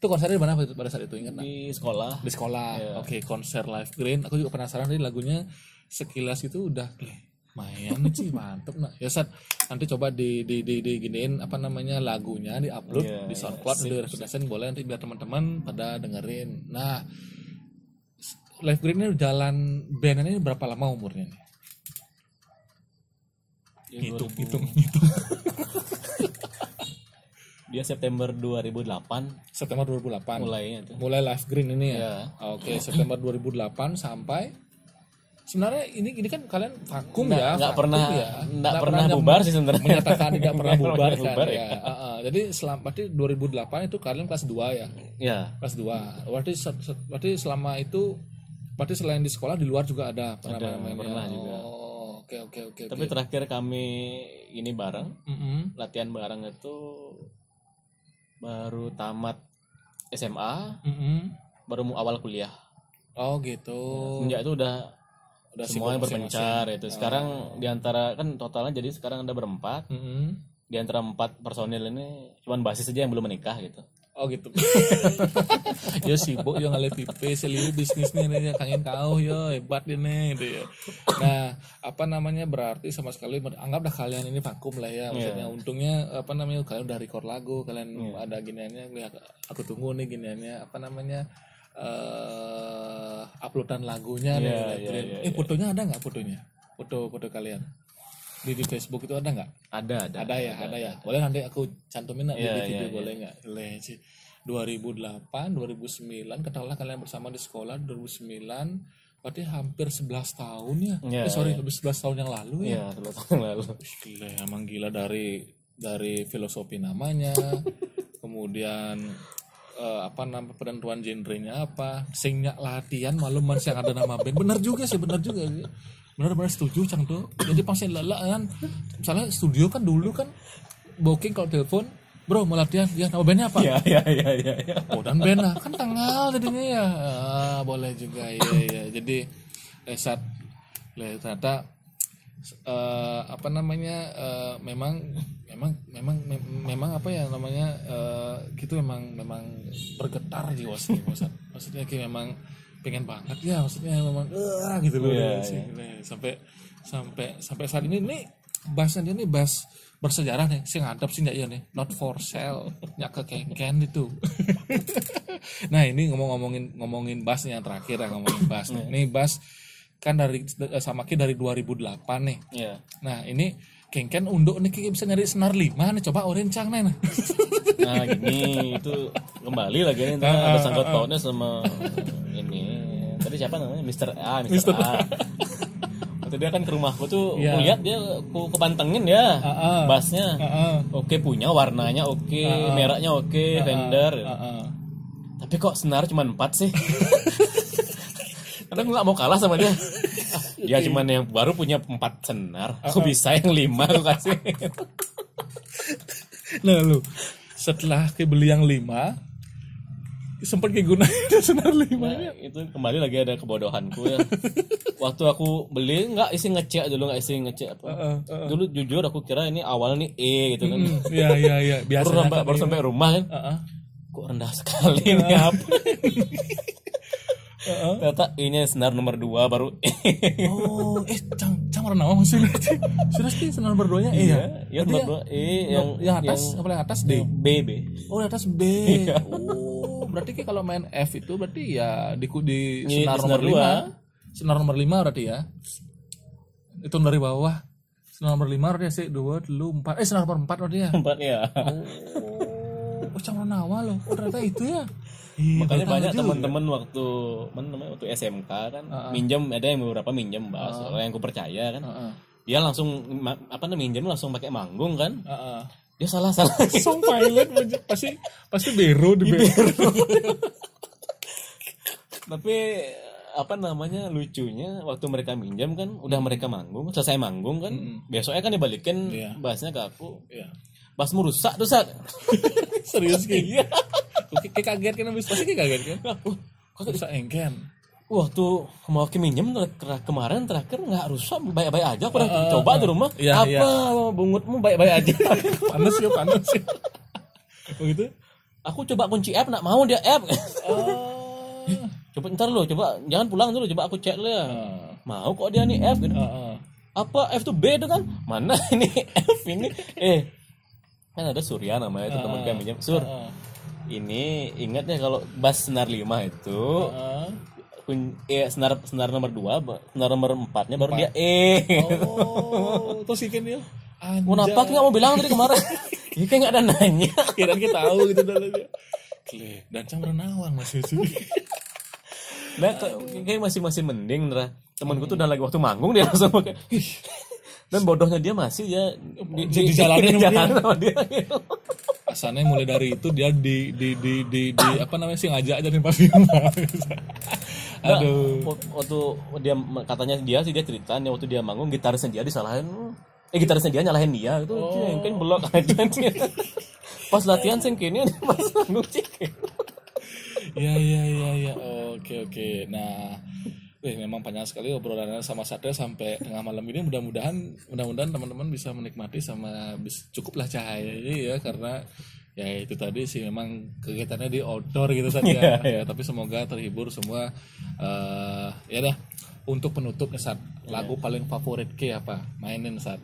Speaker 1: Itu konsernya di mana pada saat itu, ingat?
Speaker 2: Di sekolah.
Speaker 1: Di sekolah.
Speaker 2: Yeah.
Speaker 1: Oke, konser Live Green. Aku juga penasaran nih lagunya, sekilas itu udah lumayan nih sih, mantep nah. Ya Sat, nanti coba di giniin apa namanya lagunya, di-upload di SoundCloud, di rekomendasiin boleh nanti biar teman-teman pada dengerin. Nah, Live Green ini jalan band ini berapa lama umurnya nih? Hitung.
Speaker 2: Dia September 2008
Speaker 1: mulainya
Speaker 2: itu.
Speaker 1: Mulai Live Green ini ya.
Speaker 2: Ya.
Speaker 1: Oke, September 2008 sampai sebenarnya ini kan kalian vakum ya.
Speaker 2: Nggak pernah
Speaker 1: vakum
Speaker 2: bubar sih sebenarnya.
Speaker 1: Menyatakan tidak pernah bubar kan
Speaker 2: bubar,
Speaker 1: ya. Jadi berarti 2008 itu kalian kelas 2 ya.
Speaker 2: Ya.
Speaker 1: Kelas 2. Berarti selama itu berarti selain di sekolah di luar juga ada
Speaker 2: pernah juga.
Speaker 1: Oh, oke.
Speaker 2: Tapi terakhir kami ini bareng, latihan bareng itu baru tamat SMA, baru mau awal kuliah.
Speaker 1: Oh gitu.
Speaker 2: Semenjak itu udah semuanya berpencar itu. Sekarang diantara kan totalnya jadi sekarang ada berempat. Di antara 4 personil ini cuman basis saja yang belum menikah gitu.
Speaker 1: Oh gitu. Ya sibuk ya ngale pipe seliu bisnisnya nih kangen kau ya hebat ini gitu ya. Nah, apa namanya berarti sama sekali anggaplah kalian ini vakum lah ya. Maksudnya untungnya apa namanya kalian udah record lagu, kalian ada giniannya, aku tunggu nih giniannya apa namanya uploadan lagunya nih. Fotonya ada enggak fotonya? Foto kalian. Di Facebook itu ada nggak? Ada ya. Boleh nanti aku cantumin di video boleh nggak? Boleh sih. 2008, 2009 katakanlah kalian bersama di sekolah 2009 berarti hampir 11 tahun ya. Lebih 11 tahun yang lalu ya.
Speaker 2: Iya, 11 tahun yang lalu.
Speaker 1: Gila, emang gila dari filosofi namanya. Kemudian apa nama penentuan genrenya apa? Singnya latihan malam masih ada nama band. Benar juga. Benar setuju Cang tuh. Jadi pasti lala kan. Misalnya studio kan dulu kan booking kalau telepon, bro mau latihan, ya nama bandnya apa?
Speaker 2: Iya.
Speaker 1: Oh dan band lah kan tanggal jadinya ya. Boleh juga ya. Jadi saat ternyata apa namanya memang apa ya namanya gitu memang bergetar jiwa sih maksudnya kayak memang pengen banget ya maksudnya memang gitu loh sampai saat ini nih bassnya dia nih bass bersejarah nih sih ngadap sih nggak ya nih not for sale nyak ke kengken itu. Nah ini ngomongin bassnya yang terakhir ya ngomongin bass nih bass kan dari sama Ki dari 2008 nih. Nah ini kengken unduk nih Ki bisa nyari senar 5 nih coba Cang nih.
Speaker 2: Nah gini itu kembali lagi nih ada sangkut pautnya sama ini tadi siapa namanya Mr. A. Waktu dia kan ke rumahku tuh lihat dia aku kepantengin ya bassnya oke punya warnanya oke mereknya oke Fender tapi kok senar cuma 4 sih. Karena gue gak mau kalah sama dia. Dia cuman yang baru punya 4 senar aku bisa yang 5 aku kasih.
Speaker 1: Nah lu setelah beli yang 5 sempat gunain senar 5-nya.
Speaker 2: Itu kembali lagi ada kebodohanku ya. Waktu aku beli nggak isi ngecek apa. Dulu jujur aku kira ini awal nih E gitu kan.
Speaker 1: Iya. Biasanya
Speaker 2: baru sampai rumah kan. Kok rendah sekali ini apa? Ternyata ini senar nomor 2 baru E.
Speaker 1: Oh, Cang warna apa maksudnya? Serius sih senar nomor 2-nya E ya?
Speaker 2: Iya nomor 2 E yang
Speaker 1: atas apa yang atas D?
Speaker 2: B.
Speaker 1: Oh, di atas B. Oh, berarti kalau main F itu berarti ya di senar nomor 5. Senar nomor 5 berarti ya. Itu dari bawah. Senar nomor 5 berarti sih 2 dulu 4. Senar nomor 4 berarti ya.
Speaker 2: 4 ya.
Speaker 1: Oh, Cang warna awal loh. Oh, ternyata itu ya.
Speaker 2: Makanya banyak teman-teman waktu SMK kan minjem ada yang beberapa minjem bass orang yang ku percaya kan dia langsung minjem langsung pakai manggung kan dia salah
Speaker 1: song pilot pasti bero di bero.
Speaker 2: Tapi lucunya waktu mereka minjem kan udah mereka manggung selesai manggung kan besoknya kan dibalikin bassnya ke aku bassmu rusak tuh Sat.
Speaker 1: Serius kayak kaget kan pasti kaget kan kok bisa engken
Speaker 2: waktu mau minjem kemarin terakhir nggak rusak, baik-baik aja. Aku udah coba di rumah. Bungutmu baik-baik aja.
Speaker 1: panas ya. Begitu.
Speaker 2: Aku coba kunci app, nggak mau dia app. Coba ntar lo, coba jangan pulang dulu, coba aku cek lo ya. Mau kok dia nih app gitu. Apa F tuh B itu kan? Mana ini F ini? Kan ada Surya namanya itu teman kami minjem. Sur. Ini ingat ya kalau bass senar 5 itu senar nomor 2, senar nomor 4-nya baru dia
Speaker 1: terus ikan dia.
Speaker 2: Mau napak nggak mau bilang tadi kemarin? Ini kayak nggak ada nanya.
Speaker 1: Kira kita tahu gitu dalamnya. Dan cuma nawang masih sih.
Speaker 2: Nah, kayak masih mending Nera. Temanku tuh udah lagi waktu manggung dia langsung pakai. Dan bodohnya dia masih ya
Speaker 1: di jalan
Speaker 2: sama dia.
Speaker 1: Asalnya mulai dari itu dia di apa namanya sih ngajak aja nih Pak Firman. Aduh.
Speaker 2: Waktu dia katanya dia cerita nih waktu dia manggung gitarisnya dia disalahin. Gitarisnya dia nyalahin dia itu cengkeh belok aja dia. Pas latihan cengkehnya pas manggung cengkeh.
Speaker 1: Ya. Oke. Nah, memang panjang sekali obrolannya sama Satria sampai tengah malam ini. Mudah-mudahan teman-teman bisa menikmati sama cukuplah cahayanya ya, karena ya itu tadi sih memang kegiatannya di outdoor gitu saja. Ya, tapi semoga terhibur semua. Ya dah, untuk penutup nih Sat, lagu paling favorit Ki apa? Mainin Sat.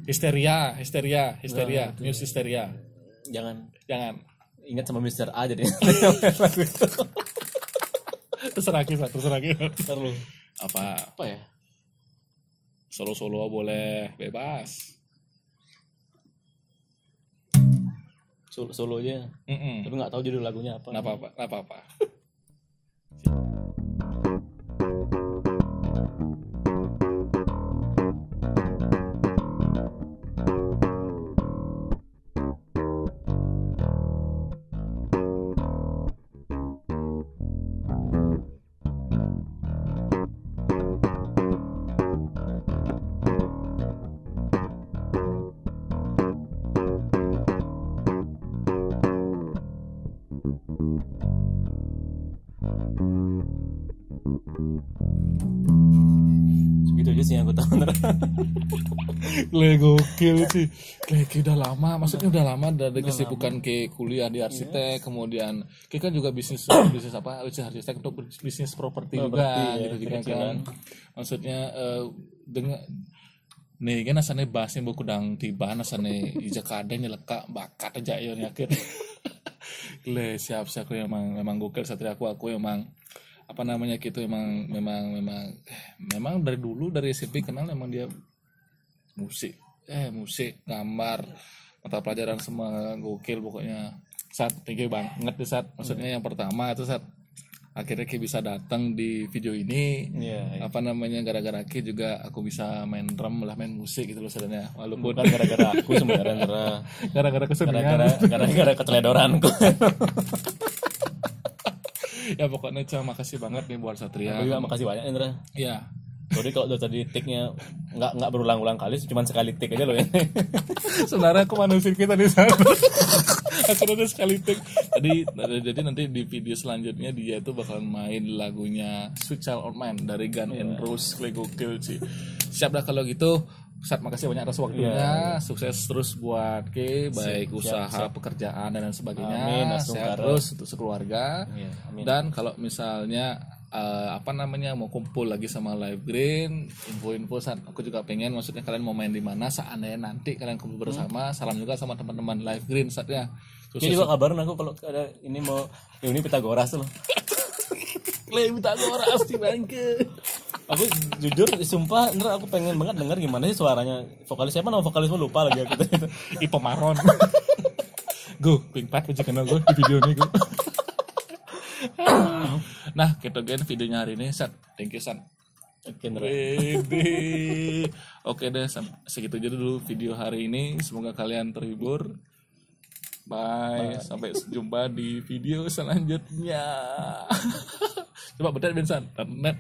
Speaker 1: Histeria, Muse Histeria.
Speaker 2: Jangan ingat sama Mr. A jadi.
Speaker 1: terserah kita.
Speaker 2: Terus
Speaker 1: Apa
Speaker 2: ya?
Speaker 1: Solo boleh, bebas.
Speaker 2: Solo aja. Tapi nggak tahu judul lagunya apa.
Speaker 1: Nggak apa-apa.
Speaker 2: Segitu aja sih yang aku tahu.
Speaker 1: Gokil sih. Udah lama, maksudnya udah lama dari kesibukan ke kuliah di arsitek, kemudian kan juga bisnis arsitek untuk bisnis properti juga gitu kan. Maksudnya dengan nih kan asane bahasnya buku dang tiba asane ija kadang nyeleka bakat aja ya nyakit. Siap aku memang gokil Satria, aku emang apa namanya gitu, memang dari dulu dari SMP kenal memang dia musik gambar, mata pelajaran semua gokil pokoknya. Tinggi banget deh maksudnya yang pertama itu akhirnya Ki bisa datang di video ini. Apa namanya, gara-gara Ki juga aku bisa main drum lah, main musik gitu loh sebenarnya, walaupun
Speaker 2: bukan gara-gara aku sebenarnya.
Speaker 1: gara-gara kesenian,
Speaker 2: gara-gara keteledoranku.
Speaker 1: Ya pokoknya makasih banget nih buat Satria.
Speaker 2: Aku juga makasih banyak Indra.
Speaker 1: Iya.
Speaker 2: Jadi kalau udah tadi take-nya nggak berulang-ulang kali, cuma sekali take aja loh ya.
Speaker 1: Sebenarnya aku manusia kita di sana. Aku udah sekali take. Jadi nanti di video selanjutnya dia tuh bakalan main lagunya Sweet Child of Mine dari Guns N' Roses. Gokil sih. Siap dah kalau gitu. Makasih banyak atas waktunya. Sukses terus buat Ki, baik usaha, pekerjaan dan sebagainya. Sehat terus untuk sekeluarga. Dan kalau misalnya mau kumpul lagi sama Live Green, info-info aku juga pengen, maksudnya kalian mau main di mana seandainya nanti kalian kumpul bersama. Salam juga sama teman-teman Live Green ya.
Speaker 2: Jadi juga kabarin aku kalau ada ini mau reuni Pitagoras loh.
Speaker 1: Pitagoras di bangke.
Speaker 2: Aku jujur sumpah aku pengen banget denger gimana sih suaranya vokalis siapa, nama vokalismu lupa lagi aku itu.
Speaker 1: Ipo Maron. Pink Pat kenal gue di video ini gue. Nah, gitu kan videonya hari ini, thank you San. Oke deh, segitu aja dulu video hari ini. Semoga kalian terhibur. Bye. Sampai jumpa di video selanjutnya. Coba betul Bensan. Net.